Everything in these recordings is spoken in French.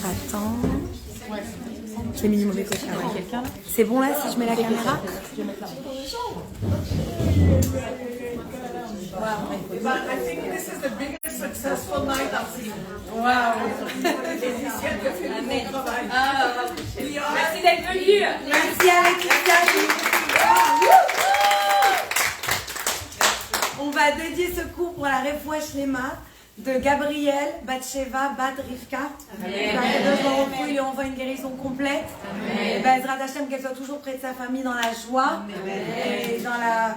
Attends. J'ai mis du mauvais côté. C'est bon là si je mets la caméra? I think this is the biggest successful night I've seen. Wow. Merci d'être venu. Merci à l'équipe. On va dédier ce cours pour la Refouach Lema de Gabriel, Batsheva, Bat Rivka. Il lui envoie une guérison complète. Et Ezrat Hashem, qu'elle soit toujours près de sa famille dans la joie et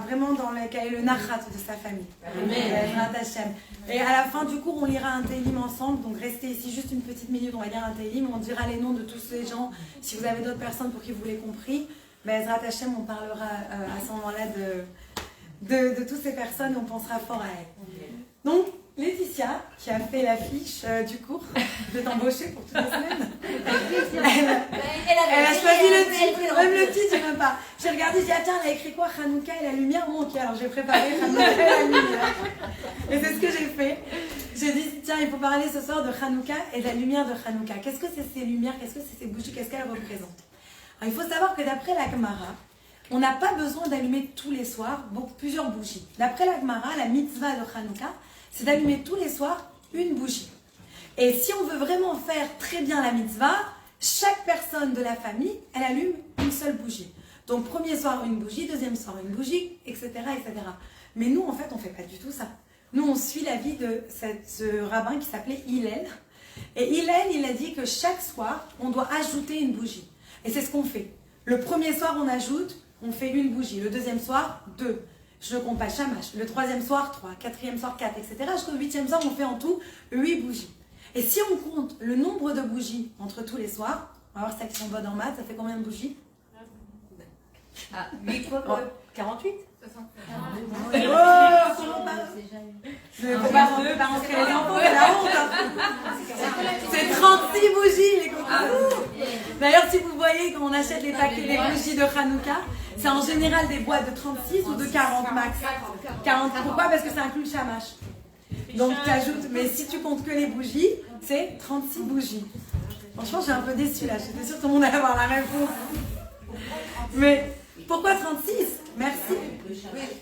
vraiment dans le nachat de sa famille. Ezrat Hashem. Et à la fin du cours, on lira un télim ensemble. Donc restez ici juste une petite minute, on va lire un télim. On dira les noms de tous ces gens. Si vous avez d'autres personnes pour qui vous l'avez compris, Ezrat Hashem, on parlera à ce moment-là de toutes ces personnes et on pensera fort à elles. Donc, Laetitia, qui a fait l'affiche du cours, je vais t'embaucher pour toutes les semaines. Elle a choisi le titre, même le titre, je ne veux pas. J'ai regardé, j'ai dit, ah tiens, elle a écrit quoi? Hanouka et la lumière. Bon, ok, alors j'ai préparé Hanouka et la lumière. Et c'est ce que j'ai fait. J'ai dit, tiens, il faut parler ce soir de Hanouka et de la lumière de Hanouka. Qu'est-ce que c'est ces lumières? Qu'est-ce que c'est ces bougies? Qu'est-ce qu'elles représentent? Alors, il faut savoir que d'après la Gemara, on n'a pas besoin d'allumer tous les soirs plusieurs bougies. D'après la Gemara, la mitzvah de Hanouka, c'est d'allumer tous les soirs une bougie. Et si on veut vraiment faire très bien la mitzvah, chaque personne de la famille, elle allume une seule bougie. Donc premier soir une bougie, deuxième soir une bougie, etc. etc. Mais nous, en fait, on ne fait pas du tout ça. Nous, on suit la vie de ce rabbin qui s'appelait Hillel. Et Hillel, il a dit que chaque soir, on doit ajouter une bougie. Et c'est ce qu'on fait. Le premier soir, on ajoute, on fait une bougie. Le deuxième soir, 2. Je ne compte pas Shamash. Le troisième soir, 3. Quatrième soir, 4, etc. Jusqu'au huitième soir, on fait en tout 8 bougies. Et si on compte le nombre de bougies entre tous les soirs, on va voir ça qui sont bonnes en maths, ça fait combien de bougies? 8 fois 48. Oh, je ne peux pas rentrer les enfants, c'est la honte. C'est 36 bougies, les copains. D'ailleurs, si vous voyez, quand on achète les paquets des bougies de Hanouka, c'est en général des boîtes de 36 ou de 40 max. 40. Pourquoi? Parce que ça inclut le shamash. Donc tu ajoutes, mais si tu comptes que les bougies, c'est 36 bougies. Franchement, je suis un peu déçue là. J'étais sûre que tout le monde allait avoir la réponse. Mais pourquoi 36? Merci.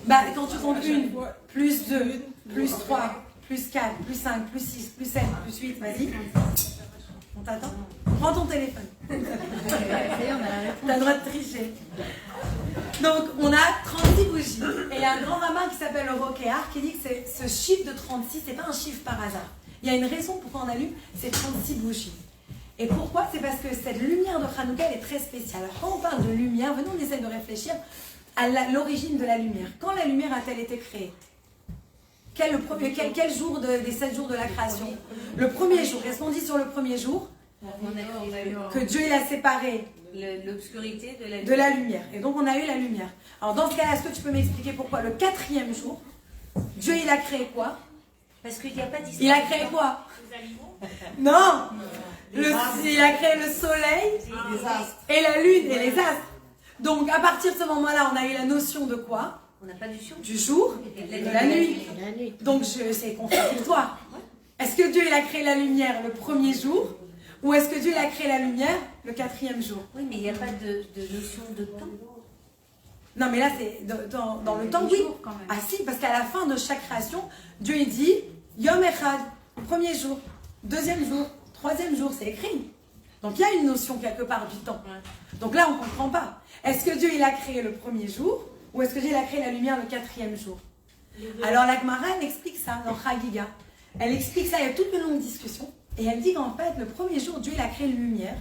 Bah, quand tu comptes 1, plus 2, plus 3, plus 4, plus 5, plus 6, plus 7, plus 8, vas-y. On t'attend. Prends ton téléphone. T'as le droit de tricher. Donc, on a 36 bougies. Et il y a un grand rabbin qui s'appelle le Rokéar qui dit que ce chiffre de 36, c'est pas un chiffre par hasard. Il y a une raison pourquoi on allume ces 36 bougies. Et pourquoi? C'est parce que cette lumière de Hanouka, elle est très spéciale. Alors, quand on parle de lumière, venons, on essaie de réfléchir à l'origine de la lumière. Quand la lumière a-t-elle été créée? Quel jour des 7 jours de la création? Le premier jour. Qu'est-ce qu'on dit sur le premier jour? Que Dieu il a séparé l'obscurité de la lumière. Et donc on a eu la lumière. Alors dans ce cas-là, est-ce que tu peux m'expliquer pourquoi le 4e jour, Dieu il a créé quoi? Parce qu'il n'y a pas d'histoire. Il a créé quoi? Non, il a créé le soleil et la lune et les astres. Donc à partir de ce moment-là, on a eu la notion de quoi? On n'a pas notion du jour et de la nuit. Donc c'est contradictoire. Est-ce que Dieu il a créé la lumière le premier jour? Ou est-ce que Dieu il a créé la lumière le 4e jour? Oui, mais il n'y a pas de notion de temps. Non, mais là, c'est dans le temps, oui. Ah si, parce qu'à la fin de chaque création, Dieu il dit Yom Echad, premier jour, deuxième jour, troisième jour, c'est écrit. Donc il y a une notion quelque part du temps. Donc là, on ne comprend pas. Est-ce que Dieu il a créé le premier jour ou est-ce que Dieu il a créé la lumière le 4e jour? Alors la Gemara, elle explique ça dans Chagiga. Elle explique ça, il y a toute une longue discussion. Et elle dit qu'en fait, le premier jour, Dieu il a créé une lumière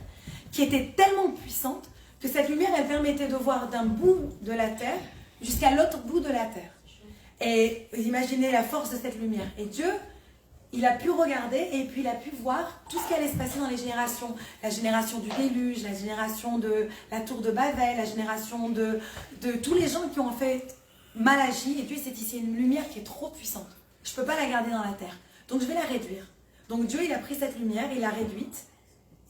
qui était tellement puissante que cette lumière, elle permettait de voir d'un bout de la terre jusqu'à l'autre bout de la terre. Et vous imaginez la force de cette lumière. Et Dieu, il a pu regarder et puis il a pu voir tout ce qui allait se passer dans les générations. La génération du déluge, la génération de la tour de Babel, la génération de tous les gens qui ont en fait mal agi. Et Dieu s'est dit, c'est une lumière qui est trop puissante. Je ne peux pas la garder dans la terre. Donc je vais la réduire. Donc Dieu, il a pris cette lumière, il l'a réduite.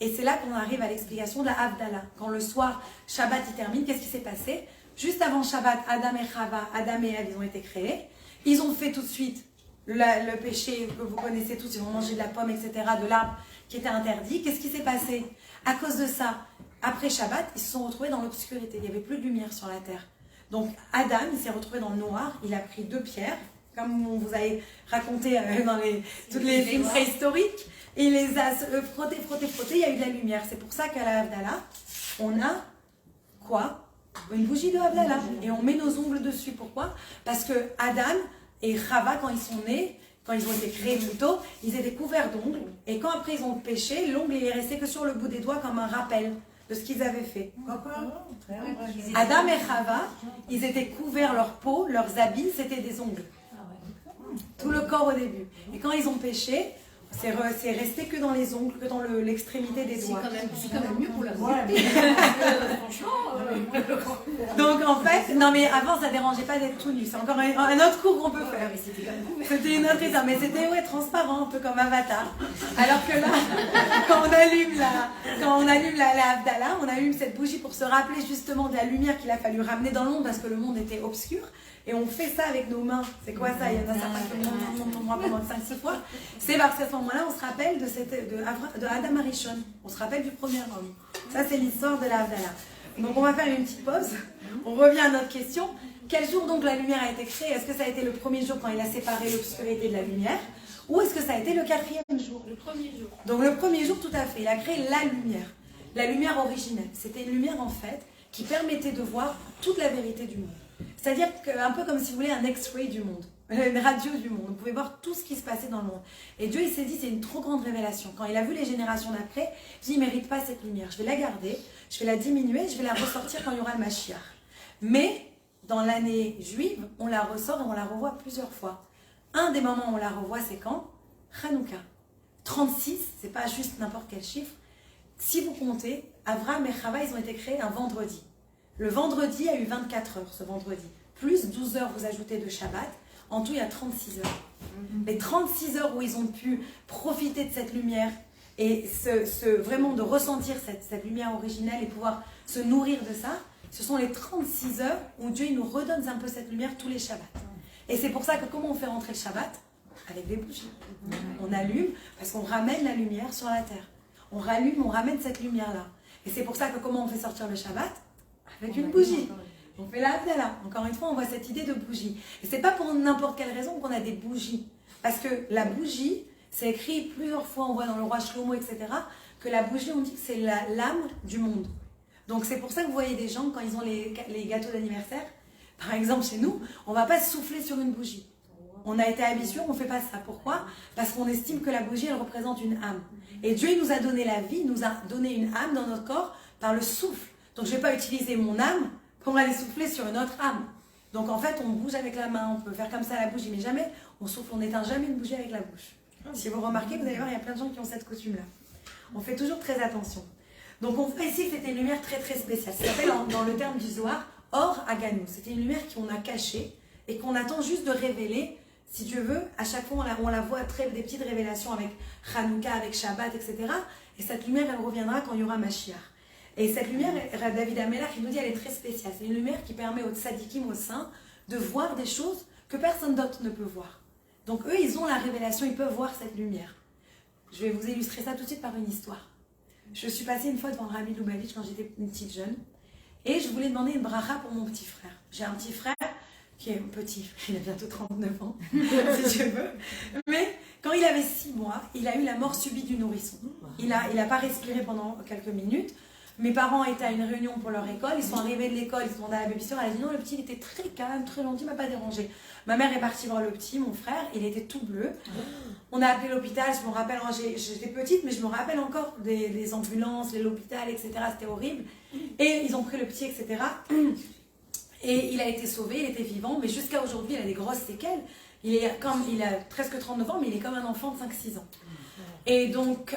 Et c'est là qu'on arrive à l'explication de la Havdalah. Quand le soir, Shabbat, il termine, qu'est-ce qui s'est passé? Juste avant Shabbat, Adam et Chava, Adam et Ève, ils ont été créés. Ils ont fait tout de suite le péché que vous connaissez tous, ils ont mangé de la pomme, etc., de l'arbre qui était interdit. Qu'est-ce qui s'est passé? À cause de ça, après Shabbat, ils se sont retrouvés dans l'obscurité. Il n'y avait plus de lumière sur la terre. Donc Adam, il s'est retrouvé dans le noir. Il a pris 2 pierres, comme on vous avez raconté dans tous les films préhistoriques. Et il les a frottés. Il y a eu de la lumière. C'est pour ça qu'à la Havdalah, on a quoi? Une bougie de Havdalah. Et on met nos ongles dessus. Pourquoi? Parce que Adam et Chava, quand ils sont nés, quand ils ont été créés plutôt, ils étaient couverts d'ongles. Et quand après ils ont péché, l'ongle il est resté que sur le bout des doigts comme un rappel de ce qu'ils avaient fait. Adam et Chava, ils étaient couverts, leur peau, leurs habits, c'était des ongles. Tout le corps au début. Et quand ils ont péché, c'est resté que dans les ongles, que dans l'extrémité des doigts. C'est quand même mieux pour la voix. Donc en fait, non mais avant ça dérangeait pas d'être tout nu. C'est encore un autre cours qu'on peut faire. C'était une autre histoire, mais c'était transparent, un peu comme Avatar. Alors que là, quand on allume la Havdalah, on allume cette bougie pour se rappeler justement de la lumière qu'il a fallu ramener dans le monde parce que le monde était obscur. Et on fait ça avec nos mains. C'est quoi ça? Il y en a certains qui montent moi pendant 5-6 fois. C'est parce qu'à ce moment-là, on se rappelle de Adam Arishon. On se rappelle du premier homme. Ça, c'est l'histoire de la Havdalah. Donc, on va faire une petite pause. On revient à notre question. Quel jour donc la lumière a été créée? Est-ce que ça a été le premier jour quand il a séparé l'obscurité de la lumière? Ou est-ce que ça a été le 4e jour? Le premier jour. Donc, le premier jour, tout à fait. Il a créé la lumière originelle. C'était une lumière, en fait, qui permettait de voir toute la vérité du monde. C'est-à-dire un peu comme si vous voulez un X-ray du monde, une radio du monde. Vous pouvez voir tout ce qui se passait dans le monde. Et Dieu, il s'est dit, c'est une trop grande révélation. Quand il a vu les générations d'après, il dit, il ne mérite pas cette lumière. Je vais la garder, je vais la diminuer, je vais la ressortir quand il y aura le Mashiach. Mais, dans l'année juive, on la ressort et on la revoit plusieurs fois. Un des moments où on la revoit, c'est quand? Hanouka. 36, c'est pas juste n'importe quel chiffre. Si vous comptez, Avraham et Chava, ils ont été créés un vendredi. Le vendredi a eu 24 heures, ce vendredi. Plus 12 heures, vous ajoutez de Shabbat. En tout, il y a 36 heures. Les 36 heures où ils ont pu profiter de cette lumière et vraiment de ressentir cette lumière originelle et pouvoir se nourrir de ça, ce sont les 36 heures où Dieu il nous redonne un peu cette lumière tous les Shabbats. Et c'est pour ça que comment on fait rentrer le Shabbat? Avec des bougies. On allume parce qu'on ramène la lumière sur la terre. On rallume, on ramène cette lumière-là. Et c'est pour ça que comment on fait sortir le Shabbat? Avec une bougie. On fait la Havdalah. Encore une fois, on voit cette idée de bougie. Et c'est pas pour n'importe quelle raison qu'on a des bougies. Parce que la bougie, c'est écrit plusieurs fois, on voit dans le roi Shlomo, etc., que la bougie, on dit que c'est l'âme du monde. Donc c'est pour ça que vous voyez des gens, quand ils ont les gâteaux d'anniversaire, par exemple chez nous, on va pas souffler sur une bougie. On a été habitués, on ne fait pas ça. Pourquoi? Parce qu'on estime que la bougie, elle représente une âme. Et Dieu, il nous a donné la vie, il nous a donné une âme dans notre corps par le souffle. Donc je ne vais pas utiliser mon âme pour aller souffler sur une autre âme. Donc en fait, on bouge avec la main, on peut faire comme ça la bougie, mais jamais, on souffle, on n'éteint jamais une bougie avec la bouche. Si vous remarquez, vous allez voir, il y a plein de gens qui ont cette coutume-là. On fait toujours très attention. Donc on fait ici que c'était une lumière très très spéciale. Ça s'appelle dans le terme du Zohar, Or Aganou. C'était une lumière qu'on a cachée et qu'on attend juste de révéler. Si Dieu veut, à chaque fois on la voit des petites révélations avec Hanouka, avec Shabbat, etc. Et cette lumière, elle reviendra quand il y aura Mashiach. Et cette lumière, David Amelach, il nous dit, elle est très spéciale. C'est une lumière qui permet aux tzadikim, aux saints, de voir des choses que personne d'autre ne peut voir. Donc eux, ils ont la révélation, ils peuvent voir cette lumière. Je vais vous illustrer ça tout de suite par une histoire. Je suis passée une fois devant le Rabbi Lubavitch quand j'étais une petite jeune. Et je voulais demander une bracha pour mon petit frère. J'ai un petit frère qui est petit, il a bientôt 39 ans, si tu veux. Mais quand il avait 6 mois, il a eu la mort subite du nourrisson. Il a pas respiré pendant quelques minutes. Mes parents étaient à une réunion pour leur école, ils sont arrivés de l'école, ils sont demandé à la babysitter, elle a dit non, le petit il était très calme, très gentil, il m'a pas dérangé. Ma mère est partie voir le petit, mon frère, il était tout bleu. On a appelé l'hôpital, je me rappelle, j'étais petite, mais je me rappelle encore des ambulances, l'hôpital, etc. C'était horrible. Et ils ont pris le petit, etc. Et il a été sauvé, il était vivant, mais jusqu'à aujourd'hui, il a des grosses séquelles. Il a presque 39 ans, mais il est comme un enfant de 5-6 ans. Et donc,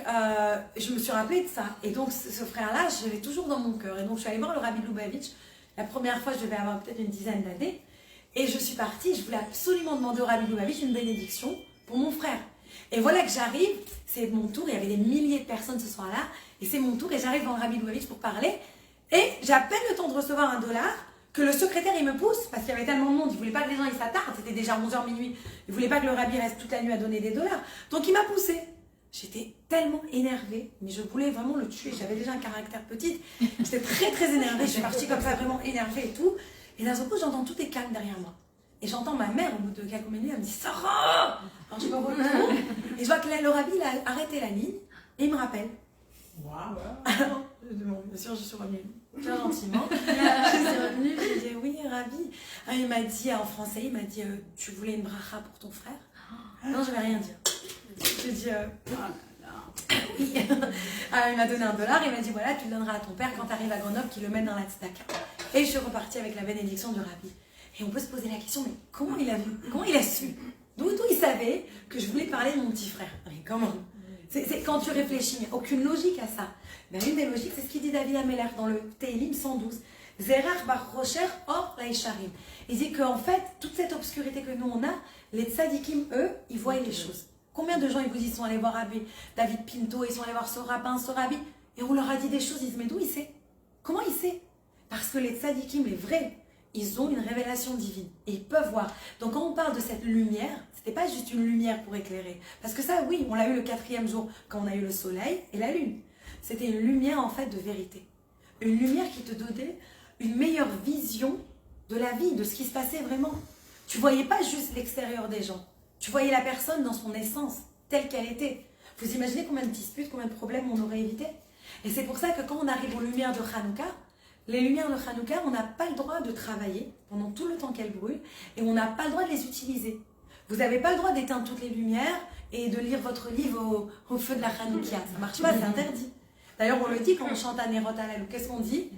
je me suis rappelée de ça. Et donc, ce frère-là, je l'ai toujours dans mon cœur. Et donc, je suis allée voir le Rabbi Lubavitch. La première fois, je devais avoir peut-être une dizaine d'années. Et je suis partie, je voulais absolument demander au Rabbi Lubavitch une bénédiction pour mon frère. Et voilà que j'arrive, c'est mon tour, il y avait des milliers de personnes ce soir-là. Et c'est mon tour, et j'arrive dans le Rabbi Lubavitch pour parler. Et j'ai à peine le temps de recevoir $1 que le secrétaire il me pousse, parce qu'il y avait tellement de monde, il voulait pas que les gens ils s'attardent, c'était déjà 11h minuit, il voulait pas que le rabbi reste toute la nuit à donner des dollars, donc il m'a poussé. J'étais tellement énervée, mais je voulais vraiment le tuer, j'avais déjà un caractère petit, j'étais très très énervée, je suis partie comme ça vraiment énervée et tout, et d'un seul coup j'entends tout est calme derrière moi. Et j'entends ma mère au bout de quelques minutes, elle me dit Sarah. Alors je me retourne et je vois que le rabbi il a arrêté la ligne et il me rappelle. Wow. Alors, bien sûr, je suis revenue bien gentiment. Je suis revenue, j'ai dit oui, Rabbi. Ah, il m'a dit en français, il m'a dit tu voulais une bracha pour ton frère? Non, je vais rien dire. J'ai dit oui. Alors, il m'a donné $1, il m'a dit voilà, tu le donneras à ton père quand tu arrives à Grenoble, qu'il le mette dans la tzedaka. Et je suis repartie avec la bénédiction du Rabbi. Et on peut se poser la question, mais comment il a vu? Comment il a su? D'où il savait que je voulais parler de mon petit frère? Mais comment? C'est quand tu réfléchis, il n'y a aucune logique à ça. Mais une des logiques, c'est ce qu'il dit David Ameller dans le Tehillim 112. Zerar bar rocher or laïcharim. Il dit qu'en fait, toute cette obscurité que nous on a, les tzadikim, eux, ils voient les choses. Combien de gens ils vous disent, ils sont allés voir Rabbi David Pinto, ils sont allés voir ce rabbin, ce rabbi, et on leur a dit des choses, ils disent, mais d'où il sait? Comment il sait? Parce que les tzadikim, les vrais, ils ont une révélation divine et ils peuvent voir. Donc quand on parle de cette lumière, c'était pas juste une lumière pour éclairer. Parce que ça, oui, on l'a eu le 4e jour quand on a eu le soleil et la lune. C'était une lumière en fait de vérité. Une lumière qui te donnait une meilleure vision de la vie, de ce qui se passait vraiment. Tu voyais pas juste l'extérieur des gens. Tu voyais la personne dans son essence, telle qu'elle était. Vous imaginez combien de disputes, combien de problèmes on aurait évité? Et c'est pour ça que quand on arrive aux lumières de Hanouka, les lumières de Hanouka, on n'a pas le droit de travailler pendant tout le temps qu'elles brûlent et on n'a pas le droit de les utiliser. Vous n'avez pas le droit d'éteindre toutes les lumières et de lire votre livre au feu de la Hanouka. Ça ne marche pas, c'est interdit. D'ailleurs, on le dit quand on chante à Nerot Alalou. Qu'est-ce qu'on dit?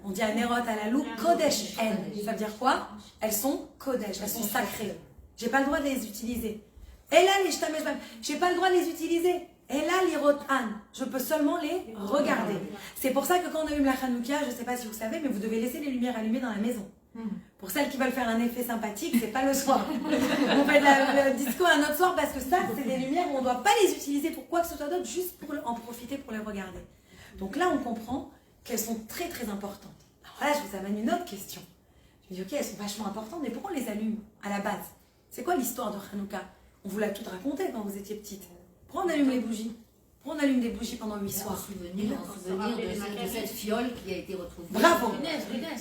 On dit à Nerot Alalou, Kodesh En. Ça veut dire quoi? Elles sont Kodesh, elles sont sacrées. J'ai pas le droit de les utiliser. Et là, les Shtamesh, j'ai pas le droit de les utiliser. Et là, l'Irotan, je peux seulement les regarder. C'est pour ça que quand on allume la Hanouka, je ne sais pas si vous savez, mais vous devez laisser les lumières allumées dans la maison. Pour celles qui veulent faire un effet sympathique, c'est pas le soir. On fait le disco un autre soir parce que ça, c'est des lumières où on ne doit pas les utiliser pour quoi que ce soit d'autre, juste pour en profiter pour les regarder. Donc là, on comprend qu'elles sont très très importantes. Alors là, je vous amène une autre question. Je me dis, ok, elles sont vachement importantes, mais pourquoi on les allume à la base? C'est quoi l'histoire de Hanouka? On vous l'a toute raconté quand vous étiez petite. Pourquoi on allume les bougies? Pourquoi on allume des bougies pendant 8 soirs? En souvenir de cette fiole qui a été retrouvée. Bravo.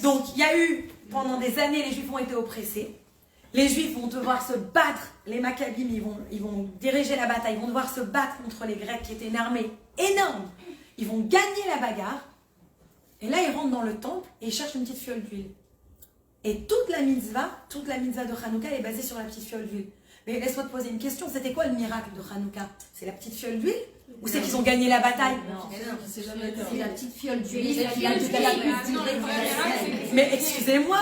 Donc il y a eu, pendant des années, les Juifs ont été oppressés. Les Juifs vont devoir se battre. Les Maccabim, ils vont diriger la bataille. Ils vont devoir se battre contre les Grecs qui étaient une armée énorme. Ils vont gagner la bagarre. Et là, ils rentrent dans le temple et ils cherchent une petite fiole d'huile. Et toute la mitzvah de Hanouka est basée sur la petite fiole d'huile. Mais laisse-moi te poser une question, c'était quoi le miracle de Hanouka? C'est la petite fiole d'huile? Ou c'est qu'ils ont gagné la bataille? C'est la petite fiole d'huile qui a tout à Mais excusez-moi,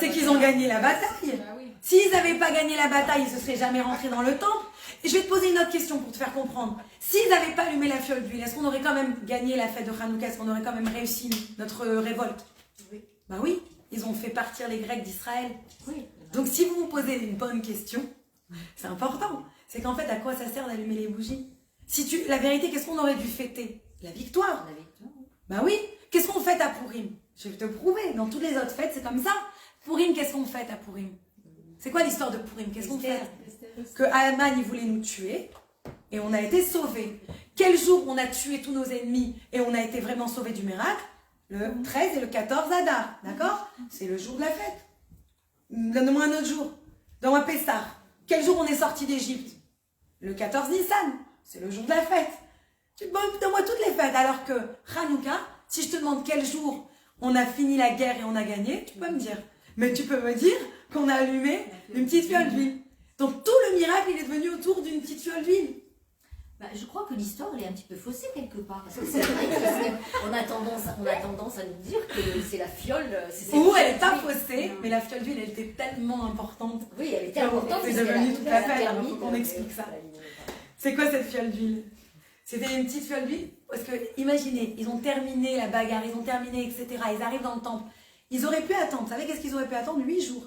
c'est qu'ils ont gagné la bataille. S'ils n'avaient pas gagné la bataille, ils ne se seraient jamais rentrés dans le temple. Et je vais te poser une autre question pour te faire comprendre. S'ils n'avaient pas allumé la fiole d'huile, est-ce qu'on aurait quand même gagné la fête de Hanouka? Est-ce qu'on aurait quand même réussi notre révolte? Oui. Bah oui, ils ont fait partir les Grecs d'Israël. Oui. Donc si vous vous posez une bonne question, c'est important. C'est qu'en fait, à quoi ça sert d'allumer les bougies? La vérité, qu'est-ce qu'on aurait dû fêter? La victoire. Bah oui. Qu'est-ce qu'on fête à Pourim? Je vais te prouver. Dans toutes les autres fêtes, c'est comme ça. Pourim, qu'est-ce qu'on fête à Pourim? C'est quoi l'histoire de Pourim? Qu'est-ce qu'on fait? Que Haman, il voulait nous tuer et on a été sauvés. Quel jour on a tué tous nos ennemis et on a été vraiment sauvés du miracle? Le 13 et le 14 Adar. D'accord? C'est le jour de la fête. Donne-moi un autre jour. Donne-moi Pessah. Quel jour on est sorti d'Égypte? Le 14 Nissan, c'est le jour de la fête. Donne-moi toutes les fêtes. Alors que Hanouka, si je te demande quel jour on a fini la guerre et on a gagné, tu peux me dire. Mais tu peux me dire qu'on a allumé une petite fiole d'huile. Donc tout le miracle, il est venu autour d'une petite fiole d'huile. Bah, je crois que l'histoire elle est un petit peu faussée quelque part. Parce que c'est vrai qu'on a tendance à nous dire que c'est la fiole. Ou elle n'est pas faussée, mais la fiole d'huile, elle était tellement importante. Oui, elle était importante. C'est devenu toute la fête, alors il faut qu'on explique ça. C'est quoi cette fiole d'huile? C'était une petite fiole d'huile. Parce que, imaginez, ils ont terminé la bagarre, ils ont terminé, etc. Ils arrivent dans le temple. Ils auraient pu attendre. Vous savez qu'est-ce qu'ils auraient pu attendre? 8 jours.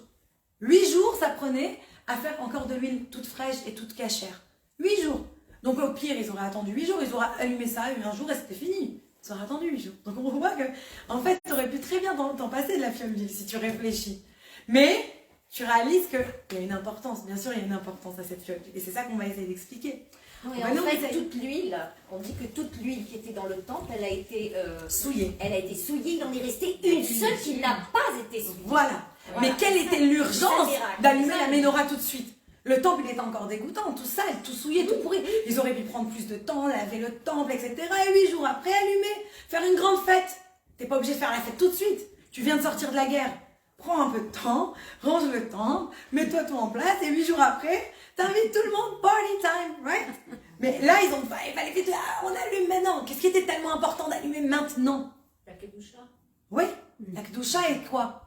8 jours, ça prenait à faire encore de l'huile toute fraîche et toute cachère. 8 jours. Donc au pire, ils auraient attendu 8 jours, ils auraient allumé ça un jour et c'était fini. ça aura attendu 8 jours. Donc on voit que, en fait, tu aurais pu très bien t'en passer de la fiole d'huile si tu réfléchis. Mais tu réalises qu'il y a une importance, bien sûr, il y a une importance à cette fiole d'huile. Et c'est ça qu'on va essayer d'expliquer. Oui, en fait, toute l'huile, on dit que toute l'huile qui était dans le temple, elle a été souillée. Elle a été souillée, il en est resté une seule qui n'a pas été souillée. Voilà. Mais quelle était l'urgence d'allumer la menorah tout de suite? Le temple, il était encore dégoûtant, tout sale, tout souillé, tout pourri. Ils auraient pu prendre plus de temps, laver le temple, etc. Et 8 jours après, allumer, faire une grande fête. T'es pas obligé de faire la fête tout de suite. Tu viens de sortir de la guerre. Prends un peu de temps, range le temple, mets-toi tout en place, et 8 jours après, t'invites tout le monde, party time, right? Mais là, il fallait vite, on allume maintenant. Qu'est-ce qui était tellement important d'allumer maintenant? La Kedusha. Oui, la Kedusha est quoi?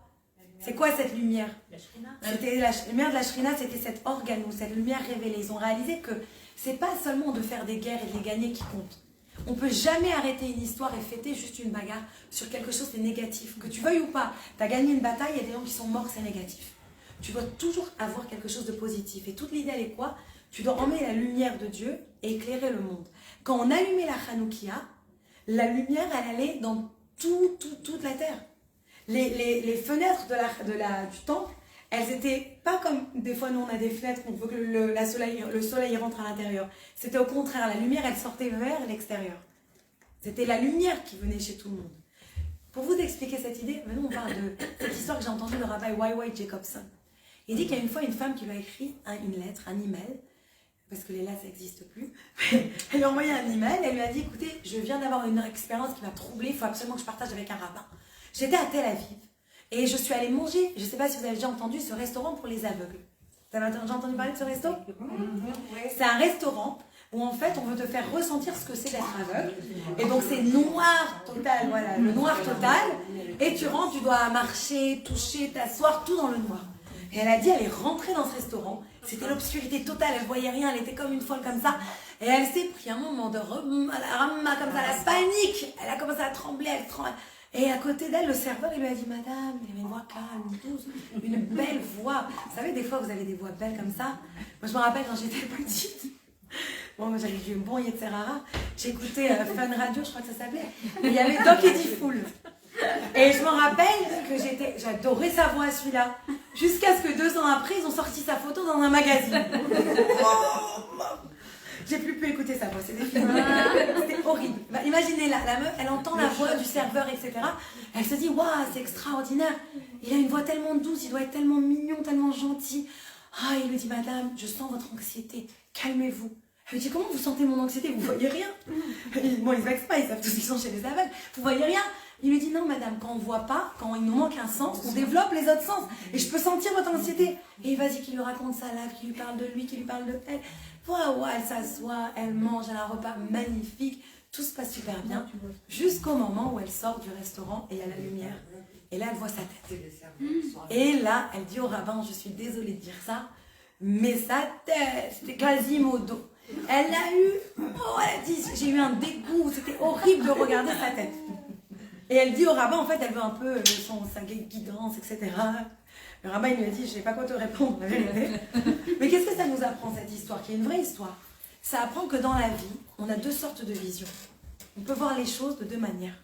C'est quoi cette lumière? La Shrina. C'était la lumière de la Shrina, c'était cette organo, cette lumière révélée. Ils ont réalisé que c'est pas seulement de faire des guerres et de les gagner qui compte. On peut jamais arrêter une histoire et fêter juste une bagarre sur quelque chose de négatif. Que tu veuilles ou pas, tu as gagné une bataille, il y a des gens qui sont morts, c'est négatif. Tu dois toujours avoir quelque chose de positif. Et toute l'idée, elle est quoi? Tu dois emmener la lumière de Dieu et éclairer le monde. Quand on allumait la Hanoukia, la lumière, elle allait dans toute la terre. Les fenêtres du temple, elles étaient pas comme des fois nous on a des fenêtres, on veut que le soleil rentre à l'intérieur. C'était au contraire, la lumière elle sortait vers l'extérieur. C'était la lumière qui venait chez tout le monde. Pour vous expliquer cette idée, maintenant on parle de cette histoire que j'ai entendue de Rabbi Y.Y. Jacobson. Il dit qu'il y a une fois une femme qui lui a écrit une lettre, un email, parce que les lettres ça n'existe plus. Elle lui a envoyé un email, elle lui a dit écoutez, je viens d'avoir une expérience qui m'a troublée, il faut absolument que je partage avec un rabbin. J'étais à Tel Aviv et je suis allée manger, je ne sais pas si vous avez déjà entendu, ce restaurant pour les aveugles. Vous avez déjà entendu parler de ce resto? C'est un restaurant où en fait on veut te faire ressentir ce que c'est d'être aveugle. Et donc c'est noir total, voilà, le noir total. Et tu rentres, tu dois marcher, toucher, t'asseoir, tout dans le noir. Et elle a dit, elle est rentrée dans ce restaurant, c'était l'obscurité totale, elle voyait rien, elle était comme une folle comme ça. Et elle s'est pris un moment de comme ça, la panique. Elle a commencé à trembler, elle tremble. Et à côté d'elle, le serveur, il lui a dit, madame, il avait une voix calme, douce, une belle voix. Vous savez, des fois, vous avez des voix belles comme ça. Moi, je me rappelle quand j'étais petite. Bon, moi, j'avais du bon Yetzerara. J'écoutais Fun Radio, je crois que ça s'appelait. Il y avait Doc Eddie Fool. Et je me rappelle que j'adorais sa voix, celui-là. Jusqu'à ce que 2 ans après, ils ont sorti sa photo dans un magazine. J'ai plus pu écouter sa voix, c'était fini. C'était horrible. Bah, imaginez la meuf, elle entend la voix du serveur, etc. Elle se dit, waouh, c'est extraordinaire. Il a une voix tellement douce, il doit être tellement mignon, tellement gentil. Ah, il lui dit, madame, je sens votre anxiété, calmez-vous. Elle lui dit, comment vous sentez mon anxiété? Vous voyez rien? Bon, ils ne vexent pas, ils savent tous qu'ils sont chez les aveugles. Vous voyez rien? Il lui dit, non madame, quand on ne voit pas, quand il nous manque un sens, on développe les autres sens. Et je peux sentir votre anxiété. Et vas-y, qu'il lui raconte sa life, qu'il lui parle de lui, qu'il lui parle de elle. Waouh, elle s'assoit, elle mange, elle a un repas magnifique. Tout se passe super bien. Jusqu'au moment où elle sort du restaurant et il y a la lumière. Et là, elle voit sa tête. Et là, elle dit au rabbin, je suis désolée de dire ça, mais sa tête, c'était Quasimodo. Elle a eu, elle a dit, j'ai eu un dégoût, c'était horrible de regarder sa tête. Et elle dit au rabbin, en fait, elle veut un peu sa guidance, etc. Le rabbin, il lui a dit, je ne sais pas quoi te répondre, la vérité. Mais qu'est-ce que ça nous apprend, cette histoire, qui est une vraie histoire? Ça apprend que dans la vie, on a 2 sortes de visions. On peut voir les choses de 2 manières.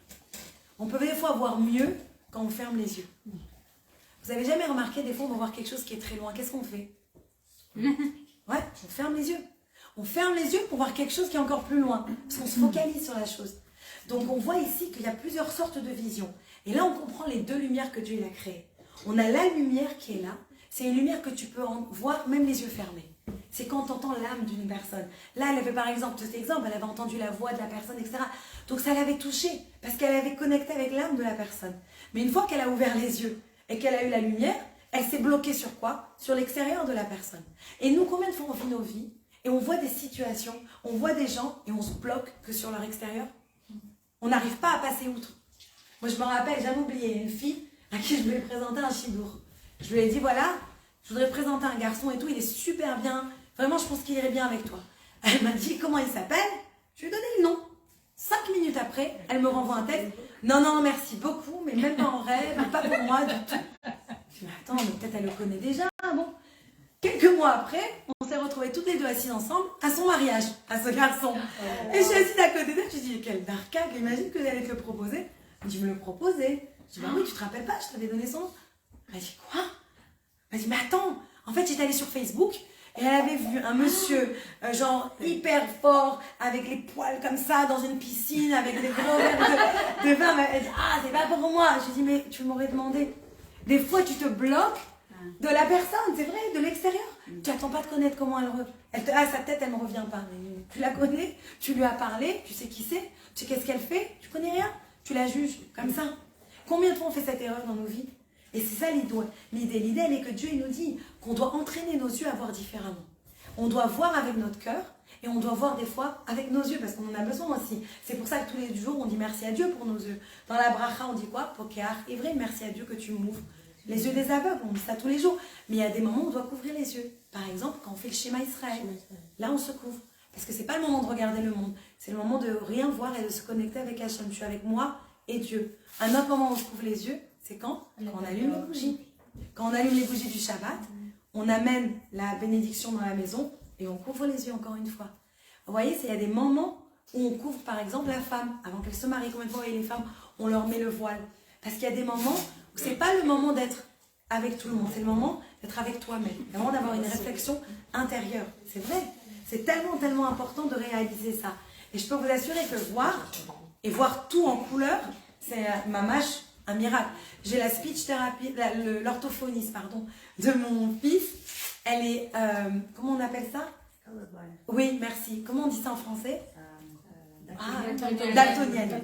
On peut des fois voir mieux quand on ferme les yeux. Vous avez jamais remarqué, des fois, on va voir quelque chose qui est très loin. Qu'est-ce qu'on fait? Ouais, on ferme les yeux. On ferme les yeux pour voir quelque chose qui est encore plus loin. Parce qu'on se focalise sur la chose. Donc on voit ici qu'il y a plusieurs sortes de visions. Et là on comprend les 2 lumières que Dieu a créées. On a la lumière qui est là. C'est une lumière que tu peux voir même les yeux fermés. C'est quand tu entends l'âme d'une personne. Là elle avait par exemple, cet exemple, elle avait entendu la voix de la personne, etc. Donc ça l'avait touchée parce qu'elle avait connecté avec l'âme de la personne. Mais une fois qu'elle a ouvert les yeux et qu'elle a eu la lumière, elle s'est bloquée sur quoi? Sur l'extérieur de la personne. Et nous, combien de fois on vit nos vies et on voit des situations, on voit des gens et on se bloque que sur leur extérieur? On n'arrive pas à passer outre. Moi, je me rappelle, j'avais oublié une fille à qui je voulais présenter un chidour. Je lui ai dit, voilà, je voudrais présenter un garçon et tout, il est super bien. Vraiment, je pense qu'il irait bien avec toi. Elle m'a dit, comment il s'appelle? Je lui ai donné le nom. 5 minutes après, elle me renvoie un texte. Non, non, merci beaucoup, mais même pas en rêve, pas pour moi du tout. Je dis, attends, mais peut-être elle le connaît déjà, bon. quelques mois après, on s'est retrouvés toutes les deux assises ensemble à son mariage, à ce garçon. Et je suis assise à côté d'elle, je dis, quel darkag, imagine que j'allais te le proposer. Elle me dit, me le proposer. Je dis, bah oui, tu te rappelles pas, je t'avais donné son nom. Elle m'a dit, quoi? Elle m'a dit, mais attends, en fait, j'étais allée sur Facebook et elle avait vu un monsieur, genre hyper fort, avec les poils comme ça, dans une piscine, avec des gros verres de vin. Elle dit, ah, c'est pas pour moi. Je dis, mais tu m'aurais demandé. Des fois, tu te bloques de la personne, c'est vrai, de l'extérieur. Tu n'attends pas de connaître comment sa tête, elle ne me revient pas. Mais tu la connais, tu lui as parlé, tu sais qui c'est, tu sais qu'est-ce qu'elle fait, tu connais rien, tu la juges comme ça. Combien de fois on fait cette erreur dans nos vies? Et c'est ça l'idée. L'idée, elle est que Dieu il nous dit qu'on doit entraîner nos yeux à voir différemment. On doit voir avec notre cœur et on doit voir des fois avec nos yeux parce qu'on en a besoin aussi. C'est pour ça que tous les jours, on dit merci à Dieu pour nos yeux. Dans la bracha, on dit quoi? Pokear, et vrai, merci à Dieu que tu m'ouvres les yeux des aveugles. On dit ça tous les jours. Mais il y a des moments où on doit couvrir les yeux. Par exemple, quand on fait le schéma Israël, là, on se couvre. Parce que c'est pas le moment de regarder le monde. C'est le moment de rien voir et de se connecter avec Hachem. Je suis avec moi et Dieu. Un autre moment où on se couvre les yeux, c'est quand on allume les bougies. Quand on allume les bougies du Shabbat, on amène la bénédiction dans la maison et on couvre les yeux encore une fois. Vous voyez, il y a des moments où on couvre par exemple la femme avant qu'elle se marie. Combien de fois, vous voyez, les femmes, on leur met le voile. Parce qu'il y a des moments où c'est pas le moment d'être avec tout le monde, c'est le moment d'être avec toi-même. C'est le moment d'avoir une réflexion intérieure. C'est vrai, c'est tellement, tellement important de réaliser ça. Et je peux vous assurer que voir tout en couleur, c'est mamash, un miracle. J'ai la speech thérapie, l'orthophoniste, de mon fils. Elle est, comment on appelle ça? Oui, merci. Comment on dit ça en français? Daltonienne.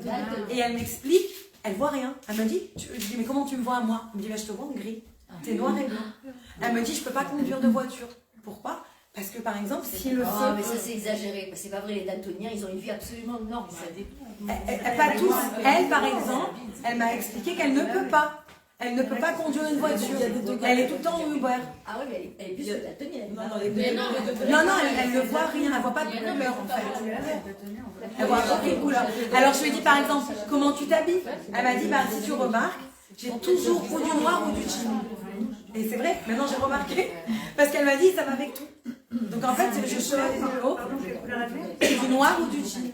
Et elle m'explique, elle voit rien. Elle me dit, je dis, mais comment tu me vois à moi? Elle me dit, bah, je te vois en gris. T'es noir et blanc. Elle me dit, je peux pas conduire de voiture. Pourquoi? Parce que par exemple, si le feu... mais ça c'est exagéré, c'est pas vrai, les daltoniens, ils ont une vie absolument normale. Pas tous. Elle, par exemple, elle m'a expliqué qu'elle ne peut pas. Elle ne peut pas conduire une voiture. Elle est tout le temps au Uber. Ah oui, mais elle est plus daltonienne. Non, elle ne voit rien. Elle ne voit pas de couleur, en fait. Elle voit aucune couleur. Alors, je lui ai dit, par exemple, comment tu t'habilles? Elle m'a dit, bah, si tu remarques, j'ai toujours ou du noir ou du jean. Et c'est vrai, maintenant j'ai remarqué, parce qu'elle m'a dit, ça va avec tout. Donc en fait, je choisis le haut, du noir ou du jean.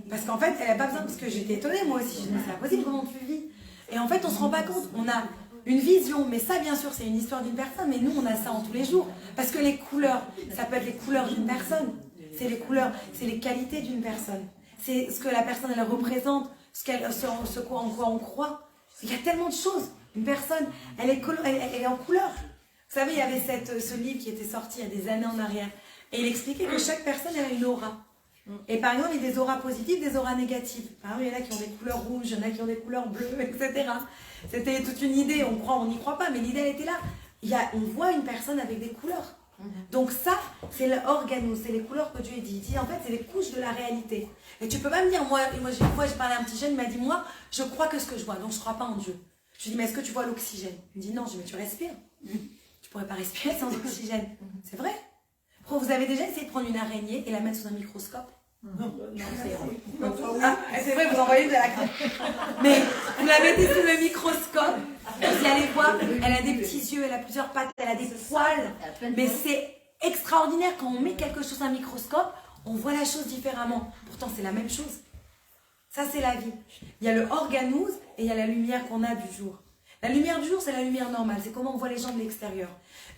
Parce qu'en fait, elle n'a pas besoin, parce que j'étais étonnée moi aussi, je me dis, c'est pas possible, comment tu vis? Et en fait, on se rend pas compte, on a une vision, mais ça bien sûr, c'est une histoire d'une personne, mais nous, on a ça en tous les jours. Parce que les couleurs, ça peut être les couleurs d'une personne, c'est les couleurs, c'est les qualités d'une personne. C'est ce que la personne, elle représente, ce en quoi on croit. Il y a tellement de choses. Une personne, elle est en couleur. Vous savez, il y avait ce livre qui était sorti il y a des années en arrière. Et il expliquait que chaque personne elle a une aura. Et par exemple, il y a des auras positives, des auras négatives. Par exemple, il y en a qui ont des couleurs rouges, il y en a qui ont des couleurs bleues, etc. C'était toute une idée, on n'y croit pas, mais l'idée elle était là. On voit une personne avec des couleurs. Donc ça, c'est l'organos, c'est les couleurs que Dieu dit. Il dit en fait, c'est les couches de la réalité. Et tu peux pas me dire, moi j'ai parlé à un petit jeune, il m'a dit, moi, je crois que ce que je vois, donc je ne crois pas en Dieu. Je lui dis, mais est-ce que tu vois l'oxygène? Il me dit, non. Je dis, mais tu respires. Tu pourrais pas respirer sans oxygène. C'est vrai. Vous avez déjà essayé de prendre une araignée et la mettre sous un microscope? Non, c'est vrai, vous en voyez de la crème. Mais vous la mettez sous le microscope, vous allez voir, elle a des petits yeux, elle a plusieurs pattes, elle a des poils. Mais c'est extraordinaire quand on met quelque chose sous un microscope, on voit la chose différemment. Pourtant, c'est la même chose. Ça, c'est la vie. Il y a le organous et il y a la lumière qu'on a du jour. La lumière du jour, c'est la lumière normale. C'est comment on voit les gens de l'extérieur.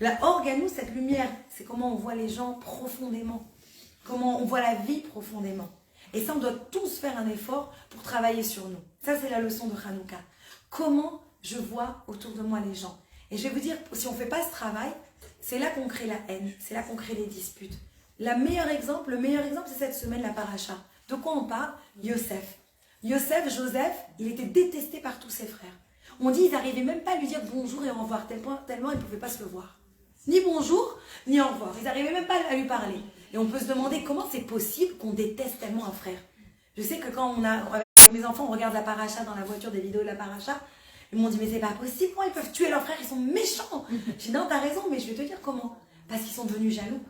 La organous, cette lumière, c'est comment on voit les gens profondément. Comment on voit la vie profondément. Et ça, on doit tous faire un effort pour travailler sur nous. Ça, c'est la leçon de Hanouka. Comment je vois autour de moi les gens. Et je vais vous dire, si on ne fait pas ce travail, c'est là qu'on crée la haine. C'est là qu'on crée les disputes. Le meilleur exemple, c'est cette semaine, la paracha. De quoi on parle? Joseph, Joseph, il était détesté par tous ses frères. On dit, ils n'arrivaient même pas à lui dire bonjour et au revoir, tellement ils ne pouvaient pas se le voir. Ni bonjour, ni au revoir. Ils n'arrivaient même pas à lui parler. Et on peut se demander comment c'est possible qu'on déteste tellement un frère. Je sais que quand avec mes enfants, on regarde la paracha dans la voiture, des vidéos de la paracha, ils m'ont dit, mais c'est pas possible, comment ils peuvent tuer leurs frères, ils sont méchants. J'ai dit, non, t'as raison, mais je vais te dire comment. Parce qu'ils sont devenus jaloux.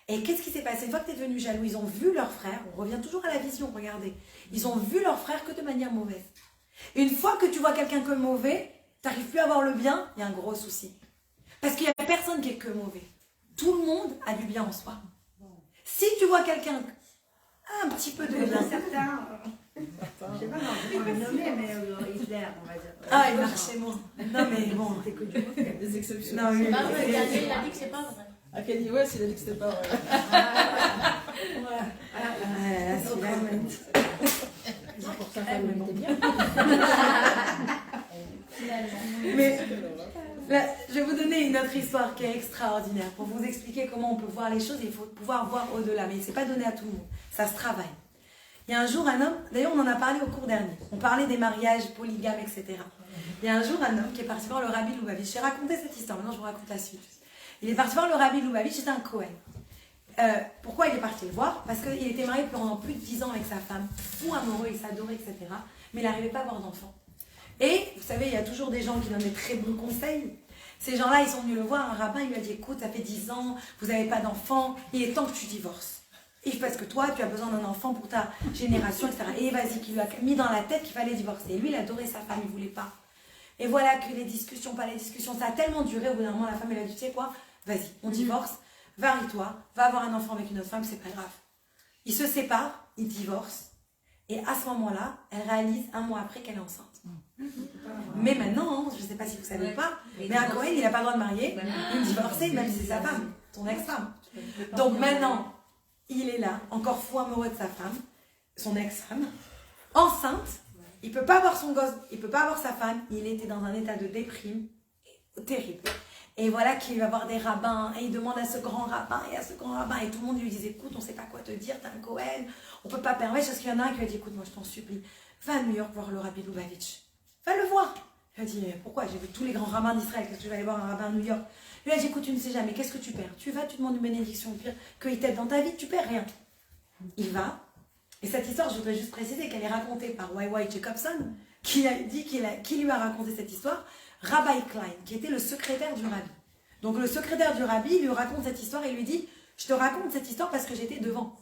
Et qu'est-ce qui s'est passé? Une fois que tu es devenu jaloux, ils ont vu leur frère, on revient toujours à la vision, regardez. Ils ont vu leur frère que de manière mauvaise. Et une fois que tu vois quelqu'un que mauvais, tu n'arrives plus à voir le bien, il y a un gros souci. Parce qu'il n'y a personne qui est que mauvais. Tout le monde a du bien en soi. Si tu vois quelqu'un un petit peu de bien, certains, je sais pas, on va le nommer, mais Hitler, on va dire. ah, il marchait moins. Non, mais bon, C'est que du mauvais. Des exceptions. non, oui, C'est pas vrai, oui. le dernier, il a dit que c'est pas vrai. À Kanye West, il a dit que c'était pas vrai. Ah, celui-là, C'est pour sa femme, il était bien. mais là, je vais vous donner une autre histoire qui est extraordinaire pour vous expliquer comment on peut voir les choses. Il faut pouvoir voir au-delà, mais c'est pas donné à tout le monde. Ça se travaille. Il y a un jour un homme, d'ailleurs on en a parlé au cours dernier, on parlait des mariages polygames, etc. Il y a un jour un homme qui est parti voir le Rabbi Lubavitch. J'ai raconté cette histoire, maintenant je vous raconte la suite. Il est parti voir le Rabbi Lubavitch, c'était un Kohen. Pourquoi il est parti le voir? Parce qu'il était marié pendant plus de 10 ans avec sa femme, fou amoureux, il s'adorait, etc. Mais il n'arrivait pas à avoir d'enfant. Et vous savez, il y a toujours des gens qui donnent des très bons conseils. Ces gens-là, ils sont venus le voir, un rabbin, il lui a dit, écoute, ça fait 10 ans, vous n'avez pas d'enfant, il est temps que tu divorces. Et parce que toi, tu as besoin d'un enfant pour ta génération, etc. Et vas-y, qui lui a mis dans la tête qu'il fallait divorcer. Et lui, il adorait sa femme, il ne voulait pas. Et voilà que les discussions, pas les discussions, ça a tellement duré, au bout d'un moment, la femme, elle a dit, tu sais quoi, vas-y, on divorce, varie-toi, va avoir un enfant avec une autre femme, c'est pas grave. Ils se séparent, ils divorcent. Et à ce moment-là, elle réalise un mois après qu'elle est enceinte. Mais maintenant, je ne sais pas si vous savez pas, mais un Cohen, il n'a pas le droit de marier, de divorcer, même si c'est sa femme, son ex-femme. Donc maintenant, il est là, encore fou amoureux de sa femme, son ex-femme, enceinte, il ne peut pas avoir son gosse, il ne peut pas avoir sa femme, il était dans un état de déprime terrible. Et voilà qu'il va voir des rabbins, et il demande à ce grand rabbin, et à ce grand rabbin, et tout le monde lui dit, écoute, on ne sait pas quoi te dire, t'es un Cohen, on ne peut pas permettre, parce qu'il y en a un qui lui a dit, écoute, moi je t'en supplie, va à New York voir le Rabbi Lubavitch. Va le voir. Il a dit, pourquoi? J'ai vu tous les grands rabbins d'Israël, qu'est-ce que je vais aller voir un rabbin à New York? Il a dit, écoute, tu ne sais jamais, qu'est-ce que tu perds? Tu vas, tu demandes une bénédiction, pire qu'il t'aide dans ta vie, tu perds rien. Il va. Et cette histoire, je voudrais juste préciser qu'elle est racontée par Y.Y. Jacobson, qui lui a raconté cette histoire, Rabbi Klein, qui était le secrétaire du rabbi. Donc le secrétaire du rabbi lui raconte cette histoire et lui dit, je te raconte cette histoire parce que j'étais devant.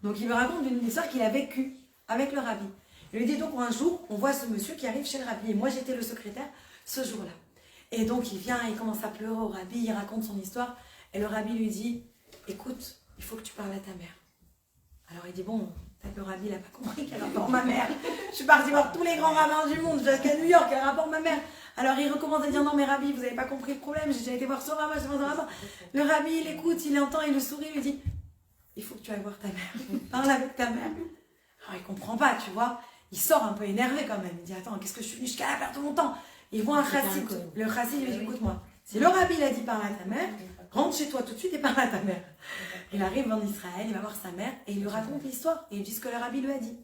Donc il me raconte une histoire qu'il a vécue avec le rabbi. Il lui dit donc un jour, on voit ce monsieur qui arrive chez le rabbi. Et moi j'étais le secrétaire ce jour-là. Et donc il vient, il commence à pleurer au rabbi, il raconte son histoire. Et le rabbi lui dit, écoute, il faut que tu parles à ta mère. Alors il dit, bon, peut-être le rabbi n'a pas compris quel rapport ma mère. Je suis partie voir tous les grands rabbins du monde, jusqu'à New York, quel rapport ma mère. Alors il recommence à dire, non mais rabbi, vous n'avez pas compris le problème, j'ai déjà été voir ce rabbin, j'ai voir ce rabbin. Le rabbi, il écoute, il entend, il le sourit, il lui dit, il faut que tu ailles voir ta mère. Parle avec ta mère. Alors il comprend pas, tu vois. Il sort un peu énervé quand même. Il dit, attends, qu'est-ce que je suis venu jusqu'à là perdre mon temps? Il voit un chassid. Le chassid lui dit, écoute-moi, si le rabbi l'a dit parle à ta mère, rentre chez toi tout de suite et parle à ta mère. Il arrive en Israël, il va voir sa mère et il lui raconte l'histoire. Et il dit ce que le rabbi lui a dit.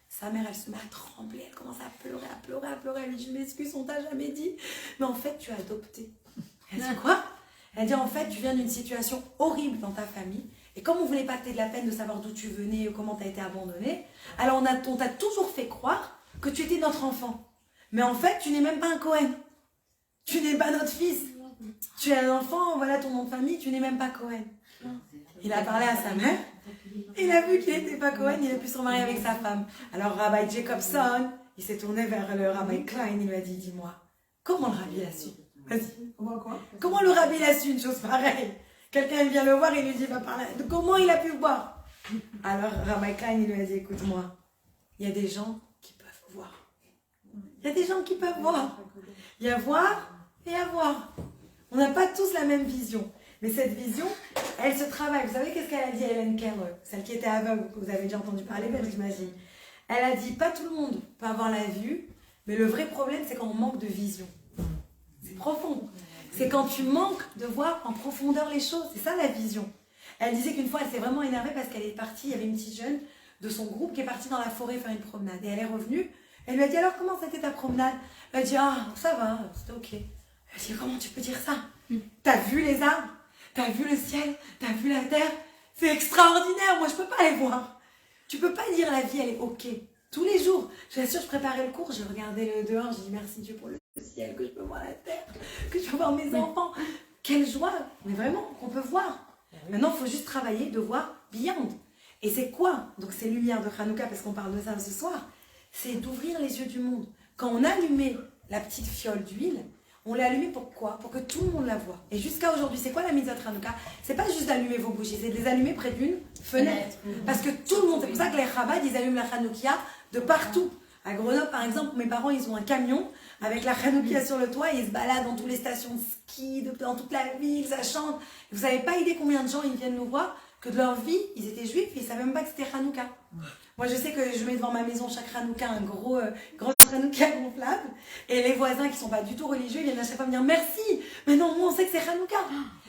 Sa mère, elle se met à trembler, elle commence à pleurer, à pleurer, à pleurer. Elle lui dit, je m'excuse, on t'a jamais dit. Mais en fait, tu as adopté. Elle dit, quoi? Elle dit, en fait, tu viens d'une situation horrible dans ta famille. Et comme on ne voulait pas que tu aies de la peine de savoir d'où tu venais, comment tu as été abandonné, alors on t'a toujours fait croire que tu étais notre enfant. Mais en fait, tu n'es même pas un Cohen. Tu n'es pas notre fils. Tu es un enfant, voilà ton nom de famille, tu n'es même pas Cohen. Il a parlé à sa mère, il a vu qu'il n'était pas Cohen, il a pu se remarier avec sa femme. Alors Rabbi Jacobson, il s'est tourné vers le Rabbi Klein, il lui a dit, dis-moi, comment le rabbi l'a su? Vas-y. Comment le rabbi l'a su une chose pareille? Quelqu'un vient le voir et lui dit, va parler. Comment il a pu voir? Alors Rabbi Klein, il lui a dit, écoute-moi, il y a des gens qui peuvent voir. Il y a des gens qui peuvent voir. Il y a voir et à voir. On n'a pas tous la même vision. Mais cette vision, elle se travaille. Vous savez qu'est-ce qu'elle a dit à Hélène Keller, celle qui était aveugle, que vous avez déjà entendu parler d'elle, j'imagine. Elle a dit, pas tout le monde peut avoir la vue, mais le vrai problème, c'est quand on manque de vision. C'est profond. C'est quand tu manques de voir en profondeur les choses. C'est ça la vision. Elle disait qu'une fois, elle s'est vraiment énervée parce qu'elle est partie, il y avait une petite jeune de son groupe qui est partie dans la forêt faire une promenade. Et elle est revenue, elle lui a dit, alors comment c'était ta promenade? Elle a dit, ah, ça va, c'était ok. Elle a dit, comment tu peux dire ça? T'as vu les arbres? T'as vu le ciel? T'as vu la terre? C'est extraordinaire, moi je peux pas les voir. Tu peux pas dire la vie elle est ok. Tous les jours, je vous assure, je préparais le cours, je regardais le dehors, je dis merci Dieu pour le ciel, que je peux voir la terre, que je peux voir mes enfants. Quelle joie, mais vraiment, qu'on peut voir. Maintenant, il faut juste travailler de voir beyond. Et c'est quoi? Donc ces lumières de Hanouka, parce qu'on parle de ça ce soir, c'est d'ouvrir les yeux du monde. Quand on allumait la petite fiole d'huile, On l'a allumée pourquoi? Pour que tout le monde la voit. Et jusqu'à aujourd'hui, c'est quoi la mitzvah de Hanouka? C'est pas juste d'allumer vos bougies, c'est de les allumer près d'une fenêtre. Parce que tout le monde, c'est pour ça que les Chabad, ils allument la Hanoukia de partout. À Grenoble, par exemple, mes parents, ils ont un camion avec la Hanoukia sur le toit et ils se baladent dans toutes les stations de ski, dans toute la ville, ça chante. Vous n'avez pas idée combien de gens ils viennent nous voir, que de leur vie, ils étaient juifs et ils ne savaient même pas que c'était Hanouka. Moi, je sais que je mets devant ma maison chaque Hanouka un grand Hanouka gonflable. Et les voisins qui ne sont pas du tout religieux, ils viennent à chaque fois me dire merci. Mais non, moi, on sait que c'est Hanouka.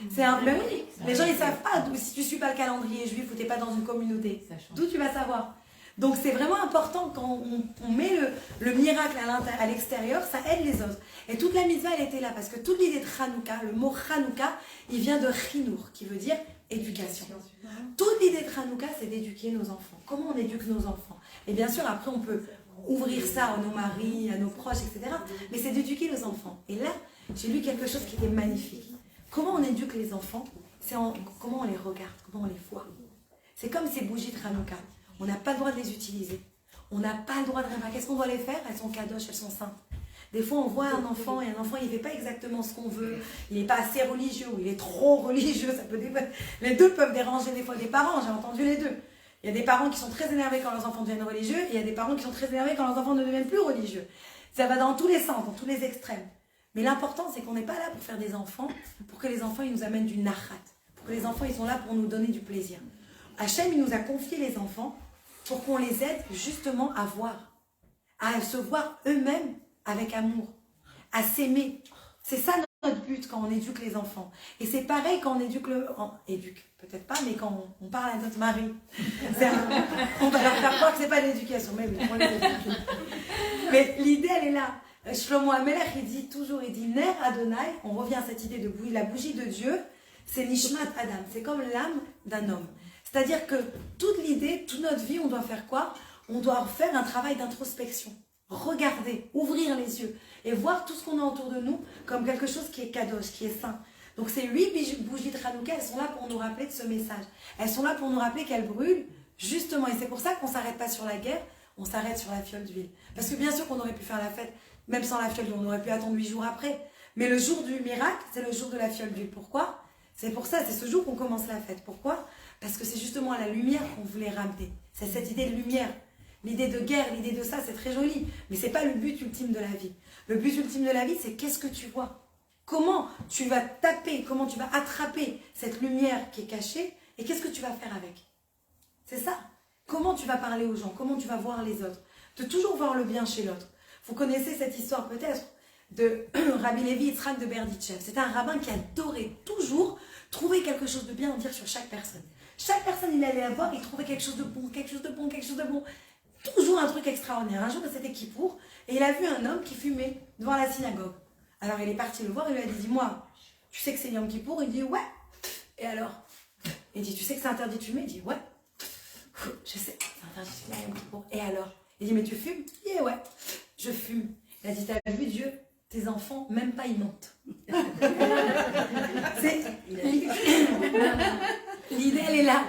C'est un même. Les gens, ils ne savent pas. Si tu ne suis pas le calendrier juif ou tu n'es pas dans une communauté, d'où tu vas savoir? Donc, c'est vraiment important quand on met le miracle à l'extérieur, ça aide les autres. Et toute la mitzvah, elle était là parce que toute l'idée de Hanouka, le mot Hanouka, il vient de Chinour, qui veut dire éducation. Toute l'idée de Hanouka, c'est d'éduquer nos enfants. Comment on éduque nos enfants? Et bien sûr, après, on peut ouvrir ça à nos maris, à nos proches, etc. Mais c'est d'éduquer nos enfants. Et là, j'ai lu quelque chose qui était magnifique. Comment on éduque les enfants? Comment on les regarde, comment on les voit. C'est comme ces bougies de Hanouka. On n'a pas le droit de les utiliser. On n'a pas le droit de rien faire. Qu'est-ce qu'on doit les faire? Elles sont kadosh, elles sont saintes. Des fois, on voit un enfant et un enfant, il ne fait pas exactement ce qu'on veut. Il n'est pas assez religieux ou il est trop religieux. Les deux peuvent déranger des fois des parents. J'ai entendu les deux. Il y a des parents qui sont très énervés quand leurs enfants deviennent religieux et il y a des parents qui sont très énervés quand leurs enfants ne deviennent plus religieux. Ça va dans tous les sens, dans tous les extrêmes. Mais l'important, c'est qu'on n'est pas là pour faire des enfants, pour que les enfants ils nous amènent du nachat. Pour que les enfants, ils sont là pour nous donner du plaisir. Hachem, il nous a confié les enfants pour qu'on les aide justement à voir, à se voir eux-mêmes avec amour, à s'aimer. C'est ça notre but quand on éduque les enfants. Et c'est pareil quand on éduque peut-être pas, mais quand on parle à notre mari. On va leur faire croire que c'est pas de l'éducation, mais oui, on les éduque. Mais l'idée, elle est là. Shlomo Amelech, il dit Ner Adonai, on revient à cette idée de bougie, la bougie de Dieu, c'est Nishmat Adam, c'est comme l'âme d'un homme. C'est-à-dire que toute l'idée, toute notre vie, on doit faire quoi? On doit faire un travail d'introspection. Regarder, ouvrir les yeux et voir tout ce qu'on a autour de nous comme quelque chose qui est kadosh, qui est saint. Donc ces 8 bougies de Hanouka, elles sont là pour nous rappeler de ce message. Elles sont là pour nous rappeler qu'elles brûlent, justement. Et c'est pour ça qu'on ne s'arrête pas sur la guerre, on s'arrête sur la fiole d'huile. Parce que bien sûr qu'on aurait pu faire la fête, même sans la fiole d'huile, on aurait pu attendre 8 jours après. Mais le jour du miracle, c'est le jour de la fiole d'huile. Pourquoi? C'est pour ça, c'est ce jour qu'on commence la fête. Pourquoi? Parce que c'est justement à la lumière qu'on voulait ramener. C'est cette idée de lumière. L'idée de guerre, l'idée de ça, c'est très joli. Mais ce n'est pas le but ultime de la vie. Le but ultime de la vie, c'est qu'est-ce que tu vois? Comment tu vas taper, comment tu vas attraper cette lumière qui est cachée et qu'est-ce que tu vas faire avec? C'est ça. Comment tu vas parler aux gens? Comment tu vas voir les autres? De toujours voir le bien chez l'autre. Vous connaissez cette histoire peut-être de Rabbi Levi Yitzhak de Berditchev. C'était un rabbin qui adorait toujours trouver quelque chose de bien à dire sur chaque personne. Chaque personne, il allait la voir, il trouvait quelque chose de bon, quelque chose de bon, quelque chose de bon. Toujours un truc extraordinaire. Un jour, c'était Kippour, et il a vu un homme qui fumait devant la synagogue. Alors, il est parti le voir, il lui a dit, dis-moi, tu sais que c'est Yom Kippour? Il dit, ouais. Et alors? Il dit, tu sais que c'est interdit de fumer? Il dit, ouais. Je sais, c'est interdit de fumer à Yom Kippour. Et alors? Il dit, mais tu fumes? Il dit, ouais, je fume. Il a dit, t'as vu Dieu? Tes enfants, même pas ils mentent. L'idée, elle est là.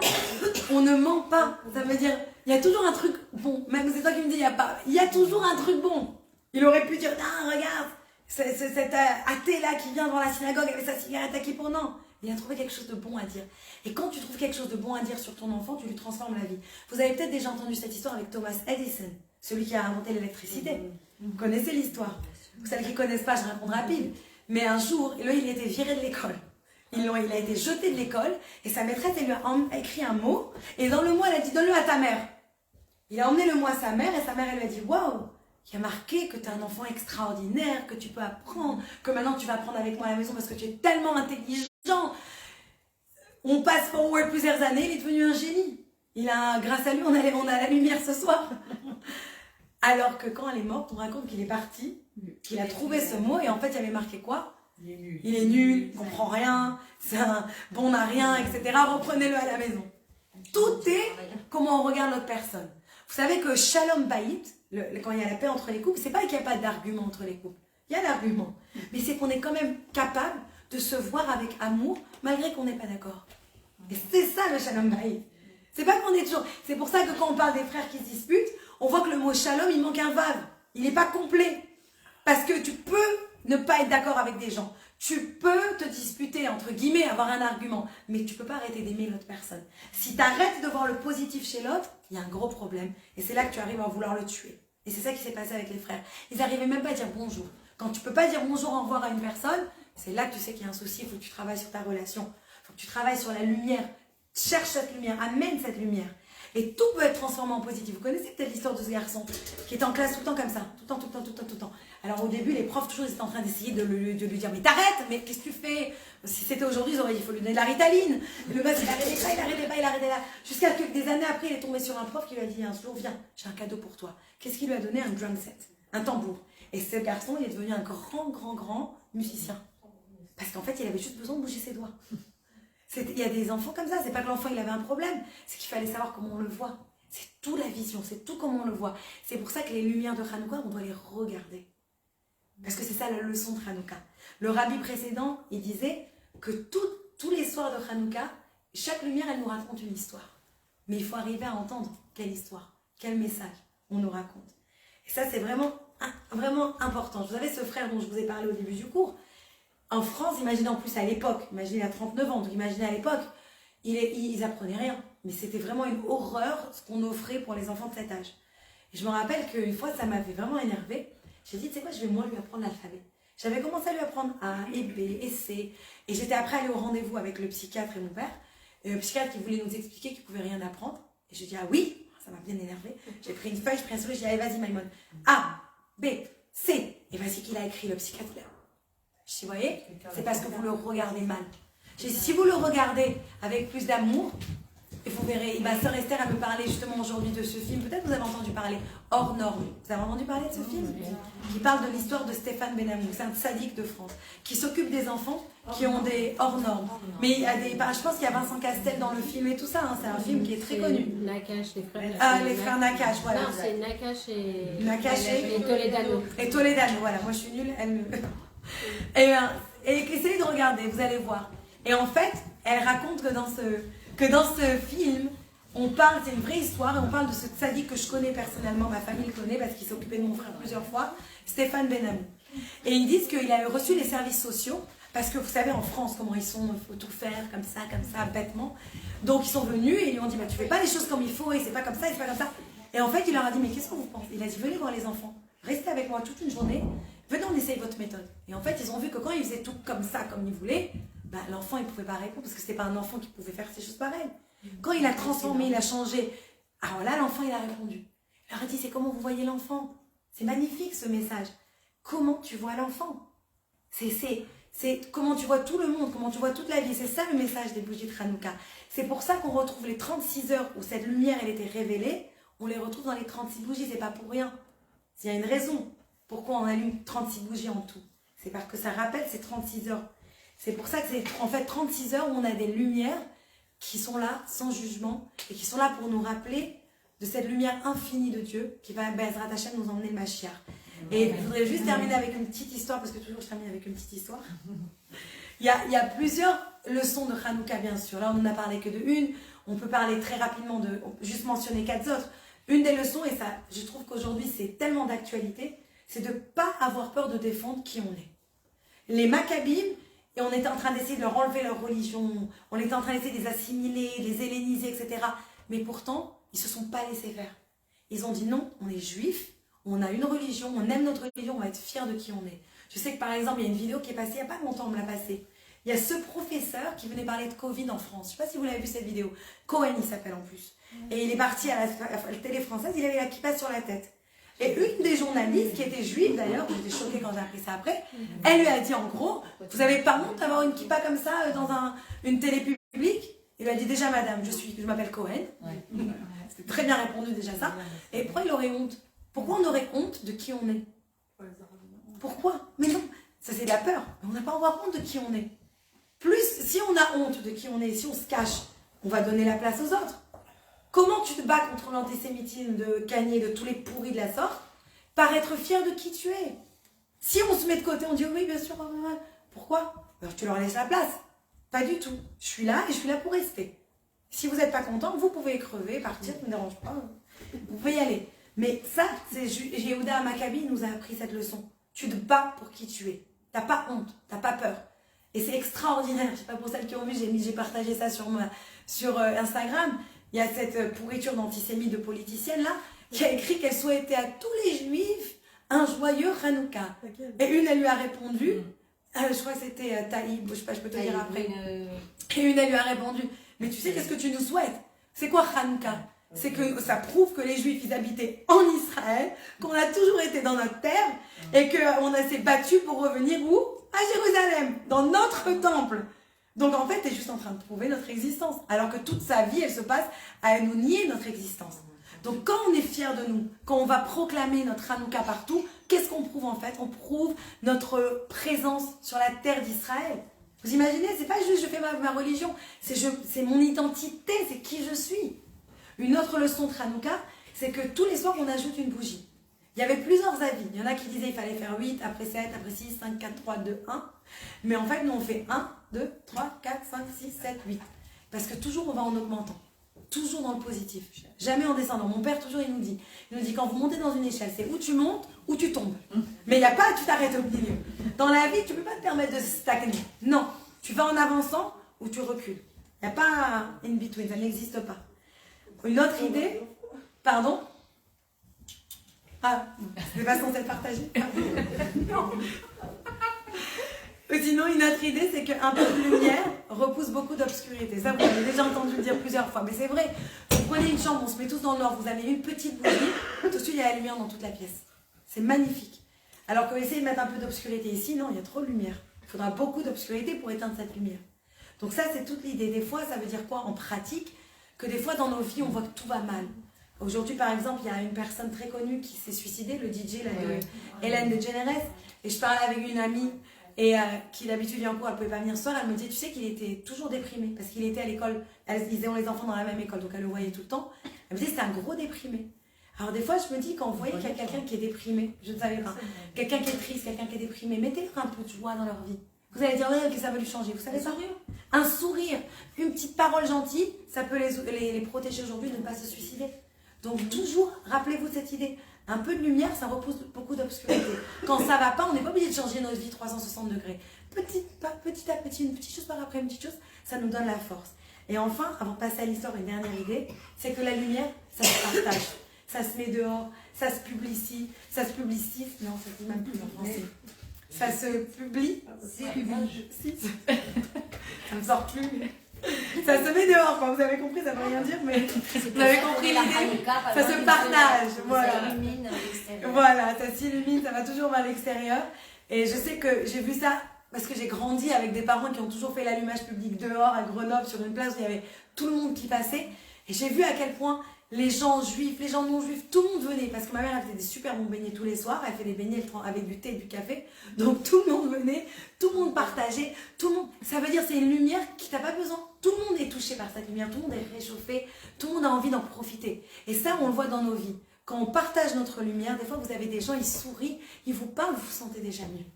On ne ment pas. Ça veut dire, il y a toujours un truc bon. Même c'est toi qui me dis, il y a toujours un truc bon. Il aurait pu dire, non, regarde, cet athée-là qui vient devant la synagogue avec sa cigarette à Kippour. Non, il a trouvé quelque chose de bon à dire. Et quand tu trouves quelque chose de bon à dire sur ton enfant, tu lui transformes la vie. Vous avez peut-être déjà entendu cette histoire avec Thomas Edison, celui qui a inventé l'électricité. Vous connaissez l'histoire. Celles qui ne connaissent pas, je raconte rapide. Mais un jour, il a été viré de l'école. Il a été jeté de l'école et sa maîtresse elle lui a écrit un mot. Et dans le mot, elle a dit, donne-le à ta mère. Il a emmené le mot à sa mère et sa mère, elle lui a dit, waouh, il y a marqué que tu es un enfant extraordinaire, que tu peux apprendre, que maintenant tu vas apprendre avec moi à la maison parce que tu es tellement intelligent. On passe forward plusieurs années, il est devenu un génie. Grâce à lui, on a la lumière ce soir. Alors que quand elle est morte, on raconte qu'il est parti, qu'il a trouvé ce mot et en fait, il y avait marqué quoi? Il est nul, il ne comprend rien, c'est un bon à rien, etc. Reprenez-le à la maison. Tout est comment on regarde l'autre personne. Vous savez que Shalom Bayit, quand il y a la paix entre les couples, c'est pas qu'il n'y a pas d'argument entre les couples. Il y a l'argument. Mais c'est qu'on est quand même capable de se voir avec amour, malgré qu'on n'est pas d'accord. Et c'est ça le Shalom Bayit. C'est pas qu'on est toujours... C'est pour ça que quand on parle des frères qui se disputent, on voit que le mot Shalom, il manque un vav. Il n'est pas complet. Parce que tu peux ne pas être d'accord avec des gens. Tu peux te disputer, entre guillemets, avoir un argument, mais tu peux pas arrêter d'aimer l'autre personne. Si tu arrêtes de voir le positif chez l'autre, il y a un gros problème. Et c'est là que tu arrives à vouloir le tuer. Et c'est ça qui s'est passé avec les frères. Ils n'arrivaient même pas à dire bonjour. Quand tu peux pas dire bonjour, au revoir à une personne, c'est là que tu sais qu'il y a un souci, il faut que tu travailles sur ta relation. Il faut que tu travailles sur la lumière. Cherche cette lumière, amène cette lumière. Et tout peut être transformé en positif. Vous connaissez peut-être l'histoire de ce garçon qui était en classe tout le temps comme ça. Tout le temps. Alors au début, les profs, toujours, ils étaient en train d'essayer de lui dire « Mais t'arrêtes, mais qu'est-ce que tu fais ?» Si c'était aujourd'hui, ils auraient dit « Il faut lui donner de la Ritaline. » Le gars, il arrêtait pas. Jusqu'à que des années après, il est tombé sur un prof qui lui a dit « Un jour, viens, j'ai un cadeau pour toi. » Qu'est-ce qu'il lui a donné? Un drum set, un tambour. Et ce garçon, il est devenu un grand musicien. Parce qu'en fait, il avait juste besoin de bouger ses doigts. Il y a des enfants comme ça, c'est pas que l'enfant il avait un problème, c'est qu'il fallait savoir comment on le voit. C'est tout la vision, c'est tout comment on le voit. C'est pour ça que les lumières de Hanouka, on doit les regarder. Parce que c'est ça la leçon de Hanouka. Le rabbi précédent, il disait que tous les soirs de Hanouka, chaque lumière, elle nous raconte une histoire. Mais il faut arriver à entendre quelle histoire, quel message on nous raconte. Et ça, c'est vraiment important. Vous savez, ce frère dont je vous ai parlé au début du cours, en France, imaginez en plus à l'époque, imaginez à 39 ans, donc imaginez à l'époque, ils apprenaient rien. Mais c'était vraiment une horreur ce qu'on offrait pour les enfants de cet âge. Et je me rappelle qu'une fois, ça m'avait vraiment énervée. J'ai dit, tu sais quoi, je vais moi lui apprendre l'alphabet. J'avais commencé à lui apprendre A et B et C. Et j'étais après allée au rendez-vous avec le psychiatre et mon père. Et le psychiatre qui voulait nous expliquer qu'il ne pouvait rien apprendre. Et je dis, ah oui, ça m'a bien énervé. J'ai pris une feuille, je pris un souris, je dis, allez, vas-y, Maïmon. A, B, C. Et voici qu'il a écrit, le psychiatre. Je dis, vous voyez, c'est parce que vous le regardez mal. J'ai dit, si vous le regardez avec plus d'amour, et vous verrez, ma sœur Esther, elle me parlait justement aujourd'hui de ce film. Peut-être vous avez entendu parler, Hors Norme. Vous avez entendu parler de ce film? Qui parle de l'histoire de Stéphane Benamou. C'est un tzaddik de France qui s'occupe des enfants qui ont des hors normes. Mais il y a des, je pense qu'il y a Vincent Castel dans le film et tout ça. Hein. C'est un film qui est très connu. Nakache, les frères. Les frères Nakache, voilà. Non, c'est Nakache et Toledano. Et Toledano, voilà. Moi, je suis nulle. Elle me... Et essayez de regarder, vous allez voir. Et en fait, elle raconte que dans ce film, on parle, c'est une vraie histoire, et on parle de ce tzaddik que je connais personnellement, ma famille le connaît parce qu'il s'est occupé de mon frère plusieurs fois, Stéphane Benamou. Et ils disent qu'il a reçu les services sociaux, parce que vous savez en France comment ils sont, il faut tout faire comme ça, bêtement. Donc ils sont venus et ils lui ont dit, bah, tu fais pas les choses comme il faut, et c'est pas comme ça, et c'est pas comme ça. Et en fait, il leur a dit, mais qu'est-ce que vous pensez? Il a dit, venez voir les enfants, restez avec moi toute une journée, venez on essaye votre méthode. Et en fait, ils ont vu que quand ils faisaient tout comme ça, comme ils voulaient, bah, l'enfant il pouvait pas répondre, parce que c'était pas un enfant qui pouvait faire ces choses pareilles. Quand il a transformé, il a changé, alors là l'enfant il a répondu. Il leur a dit, c'est comment vous voyez l'enfant? C'est magnifique ce message. Comment tu vois l'enfant? C'est comment tu vois tout le monde, comment tu vois toute la vie. C'est ça le message des bougies de Hanouka. C'est pour ça qu'on retrouve les 36 heures où cette lumière elle était révélée, on les retrouve dans les 36 bougies, c'est pas pour rien. Il y a une raison pourquoi on allume 36 bougies en tout. C'est parce que ça rappelle ces 36 heures. C'est pour ça que c'est en fait 36 heures où on a des lumières qui sont là sans jugement et qui sont là pour nous rappeler de cette lumière infinie de Dieu qui va, Bezrat Hashem, nous emmener le Mashiach. Et je voudrais juste terminer avec une petite histoire, parce que toujours je termine avec une petite histoire. Il y a plusieurs leçons de Hanouka, bien sûr. Là, on n'en a parlé que de une. On peut parler très rapidement de, juste mentionner 4 autres. Une des leçons, et ça, je trouve qu'aujourd'hui c'est tellement d'actualité, c'est de ne pas avoir peur de défendre qui on est. Les Maccabim, et on était en train d'essayer de leur enlever leur religion, on était en train d'essayer de les assimiler, de les helléniser, etc. Mais pourtant, ils ne se sont pas laissés faire. Ils ont dit non, on est juifs, on a une religion, on aime notre religion, on va être fiers de qui on est. Je sais que par exemple, il y a une vidéo qui est passée il n'y a pas longtemps, on me l'a passée. Il y a ce professeur qui venait parler de Covid en France. Je ne sais pas si vous l'avez vu cette vidéo. Cohen, il s'appelle en plus. Et il est parti à la télé française, il avait la kippa sur la tête. Et une des journalistes, qui était juive d'ailleurs, j'étais choquée quand j'ai appris ça après, elle lui a dit en gros, vous avez pas honte d'avoir une kippa comme ça dans une télé publique? Il lui a dit déjà madame, je m'appelle Cohen. C'était très bien répondu déjà ça. Et pourquoi il aurait honte? Pourquoi on aurait honte de qui on est? Pourquoi? Mais non, ça c'est de la peur. Mais on n'a pas à avoir honte de qui on est. Plus, si on a honte de qui on est, si on se cache, on va donner la place aux autres. Comment tu te bats contre l'antisémitisme de Kanye, de tous les pourris de la sorte? Par être fier de qui tu es. Si on se met de côté, on dit oui, bien sûr, pourquoi? Alors tu leur laisses la place. Pas du tout. Je suis là et je suis là pour rester. Si vous n'êtes pas content, vous pouvez crever, partir, ça ne me dérange pas. Vous pouvez y aller. Mais ça, c'est Yehuda Maccabi nous a appris cette leçon. Tu te bats pour qui tu es. T'as pas honte, t'as pas peur. Et c'est extraordinaire. Je sais pas pour celles qui ont vu, j'ai partagé ça sur Instagram. Il y a cette pourriture d'antisémite de politicienne là qui a écrit qu'elle souhaitait à tous les juifs un joyeux Hanouka. Et une, elle lui a répondu, je crois que c'était Taïb, je sais pas, je peux te dire après. Et une, elle lui a répondu, mais tu sais qu'est-ce que tu nous souhaites? C'est quoi Hanouka? C'est que ça prouve que les juifs, ils habitaient en Israël, qu'on a toujours été dans notre terre, et qu'on s'est battu pour revenir où? À Jérusalem, dans notre temple. Donc en fait, tu es juste en train de prouver notre existence, alors que toute sa vie, elle se passe à nous nier notre existence. Donc quand on est fier de nous, quand on va proclamer notre Hanouka partout, qu'est-ce qu'on prouve en fait? On prouve notre présence sur la terre d'Israël. Vous imaginez, c'est pas juste je fais ma religion, c'est mon identité, c'est qui je suis. Une autre leçon de Hanouka, c'est que tous les soirs, on ajoute une bougie. Il y avait plusieurs avis. Il y en a qui disaient qu'il fallait faire 8, après 7, après 6, 5, 4, 3, 2, 1. Mais en fait, nous, on fait 1, 2, 3, 4, 5, 6, 7, 8. Parce que toujours, on va en augmentant. Toujours dans le positif. Jamais en descendant. Mon père, toujours, il nous dit, quand vous montez dans une échelle, c'est où tu montes, ou tu tombes. Mais il n'y a pas, tu t'arrêtes au milieu. Dans la vie, tu ne peux pas te permettre de stagner. Non. Tu vas en avançant, ou tu recules. Il n'y a pas un in-between, ça n'existe pas. Une autre idée, pardon? Ah, c'est pas censé être partagé. Non. Sinon, une autre idée, c'est qu'un peu de lumière repousse beaucoup d'obscurité. Ça, vous avez déjà entendu le dire plusieurs fois, mais c'est vrai. Vous prenez une chambre, on se met tous dans le noir, vous avez une petite bougie, tout de suite, il y a la lumière dans toute la pièce. C'est magnifique. Alors que essayez de mettre un peu d'obscurité ici, non, il y a trop de lumière. Il faudra beaucoup d'obscurité pour éteindre cette lumière. Donc ça, c'est toute l'idée. Des fois, ça veut dire quoi en pratique? Que des fois, dans nos vies, on voit que tout va mal. Aujourd'hui, par exemple, il y a une personne très connue qui s'est suicidée, le DJ, Hélène DeGeneres. Et je parlais avec une amie et qui d'habitude vient en cours, elle ne pouvait pas venir ce soir. Elle me dit, tu sais qu'il était toujours déprimé parce qu'il était à l'école. Ils ont les enfants dans la même école, donc elle le voyait tout le temps. Elle me dit, c'était un gros déprimé. Alors des fois, je me dis, quand vous voyez qu'il y a quelqu'un qui est déprimé, je ne savais pas, quelqu'un qui est triste, quelqu'un qui est déprimé, mettez-leur un peu de joie dans leur vie. Vous allez dire, ouais, que ça va lui changer. Vous savez ça? Un sourire, une petite parole gentille, ça peut les protéger aujourd'hui de ne pas se suicider. Donc toujours, rappelez-vous cette idée. Un peu de lumière, ça repousse beaucoup d'obscurité. Quand ça va pas, on n'est pas obligé de changer notre vie 360 degrés. Petit à petit, une petite chose par après une petite chose, ça nous donne la force. Et enfin, avant de passer à l'histoire, une dernière idée, c'est que la lumière, ça se partage. Ça se met dehors, ça se publicise, non, ça se dit même plus en français. Ça se publie. Ça me sort plus. Ça se met dehors, quoi. Vous avez compris, ça ne veut rien dire, mais vous avez compris l'idée. Ça se partage. Voilà. Voilà, ça s'illumine, ça va toujours vers l'extérieur. Et je sais que j'ai vu ça parce que j'ai grandi avec des parents qui ont toujours fait l'allumage public dehors à Grenoble sur une place où il y avait tout le monde qui passait. Et j'ai vu à quel point les gens juifs, les gens non juifs, tout le monde venait. Parce que ma mère, elle faisait des super bons beignets tous les soirs. Elle fait des beignets avec du thé et du café. Donc tout le monde venait, tout le monde partageait. Tout le monde, ça veut dire c'est une lumière qui n'a pas besoin. Tout le monde est touché par cette lumière. Tout le monde est réchauffé. Tout le monde a envie d'en profiter. Et ça, on le voit dans nos vies. Quand on partage notre lumière, des fois, vous avez des gens, ils sourient, ils vous parlent, vous vous sentez déjà mieux.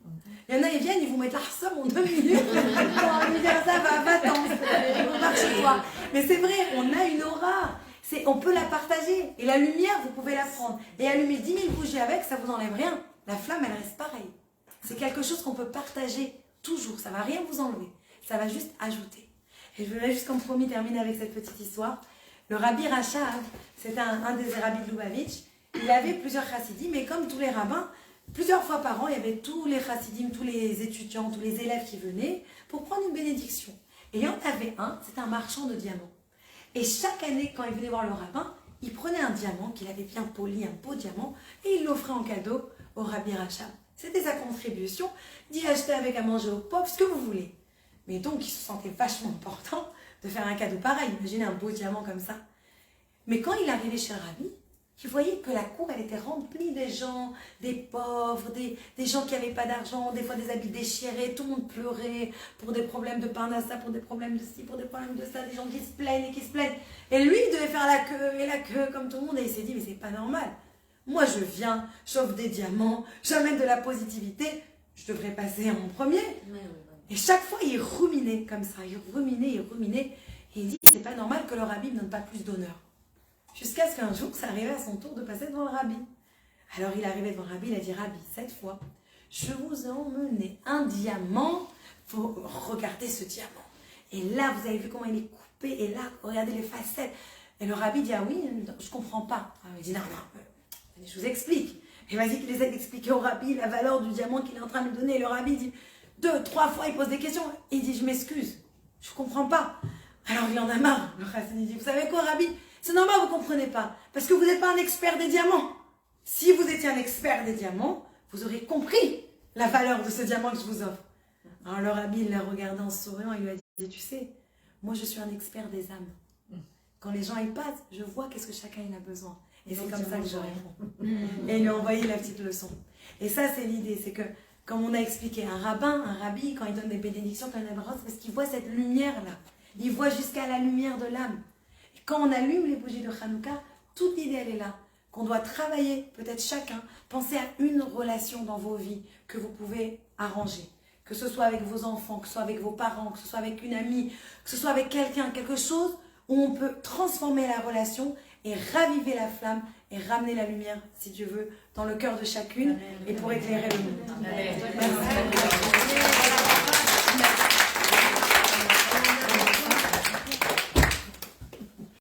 Il y en a, ils viennent, ils vous mettent la somme en 2 minutes. Pour lui dire ça, va-t'en, on part chez toi. Mais c'est vrai, on a une aura. On peut la partager. Et la lumière, vous pouvez la prendre. Et allumer 10 000 bougies avec, ça vous enlève rien. La flamme, elle reste pareille. C'est quelque chose qu'on peut partager toujours. Ça ne va rien vous enlever. Ça va juste ajouter. Et je voudrais juste, comme promis, terminer avec cette petite histoire. Le Rabbi Rachav, c'était un des rabbis de Lubavitch. Il avait plusieurs chassidim, mais comme tous les rabbins, plusieurs fois par an, il y avait tous les chassidim, tous les étudiants, tous les élèves qui venaient pour prendre une bénédiction. Et il y en avait un, c'était un marchand de diamants. Et chaque année, quand il venait voir le rabbin, il prenait un diamant qu'il avait bien poli, un beau diamant, et il l'offrait en cadeau au Rabbi Rachav. C'était sa contribution, d'y acheter avec à manger au pauvres, ce que vous voulez. Mais donc, il se sentait vachement important de faire un cadeau pareil. Imaginez un beau diamant comme ça. Mais quand il arrivait chez le rabbi, il voyait que la cour, elle était remplie des gens, des pauvres, des gens qui n'avaient pas d'argent, des fois des habits déchirés, tout le monde pleurait pour des problèmes de parnassa, pour des problèmes de ci, pour des problèmes de ça, des gens qui se plaignent et qui se plaignent. Et lui, il devait faire la queue comme tout le monde. Et il s'est dit, mais c'est pas normal. Moi, je viens, j'offre des diamants, j'amène de la positivité, je devrais passer en premier. Et chaque fois, il ruminait comme ça, il ruminait. Et il dit, c'est pas normal que le rabbi ne donne pas plus d'honneur. Jusqu'à ce qu'un jour, ça arrivait à son tour de passer devant le rabbi. Alors il arrivait devant le rabbi, il a dit, Rabbi, cette fois, je vous ai emmené un diamant, faut regarder ce diamant. Et là, vous avez vu comment il est coupé, et là, regardez les facettes. Et le rabbi dit, ah oui, je comprends pas. Il dit, non, je vous explique. Et vas-y qu'il essaie d'expliquer au rabbi la valeur du diamant qu'il est en train de lui donner. Et le rabbi dit, 2, 3 fois, il pose des questions. Et il dit, je m'excuse, je comprends pas. Alors il en a marre. Le chassid dit, vous savez quoi, rabbi? C'est normal, vous comprenez pas. Parce que vous n'êtes pas un expert des diamants. Si vous étiez un expert des diamants, vous auriez compris la valeur de ce diamant que je vous offre. Alors le rabbi l'a regardé en souriant, il lui a dit, tu sais, moi je suis un expert des âmes. Quand les gens y passent, je vois qu'est-ce que chacun il a besoin. Et c'est comme ça que je réponds. Et il lui a envoyé la petite leçon. Et ça, c'est l'idée, c'est que, comme on a expliqué, un rabbi, quand il donne des bénédictions, quand il a des c'est parce qu'il voit cette lumière-là. Il voit jusqu'à la lumière de l'âme. Et quand on allume les bougies de Hanouka, toute l'idée, elle est là. Qu'on doit travailler, peut-être chacun, penser à une relation dans vos vies que vous pouvez arranger. Que ce soit avec vos enfants, que ce soit avec vos parents, que ce soit avec une amie, que ce soit avec quelqu'un, quelque chose où on peut transformer la relation et raviver la flamme et ramener la lumière, si Dieu veut, dans le cœur de chacune et pour éclairer le monde. Amen.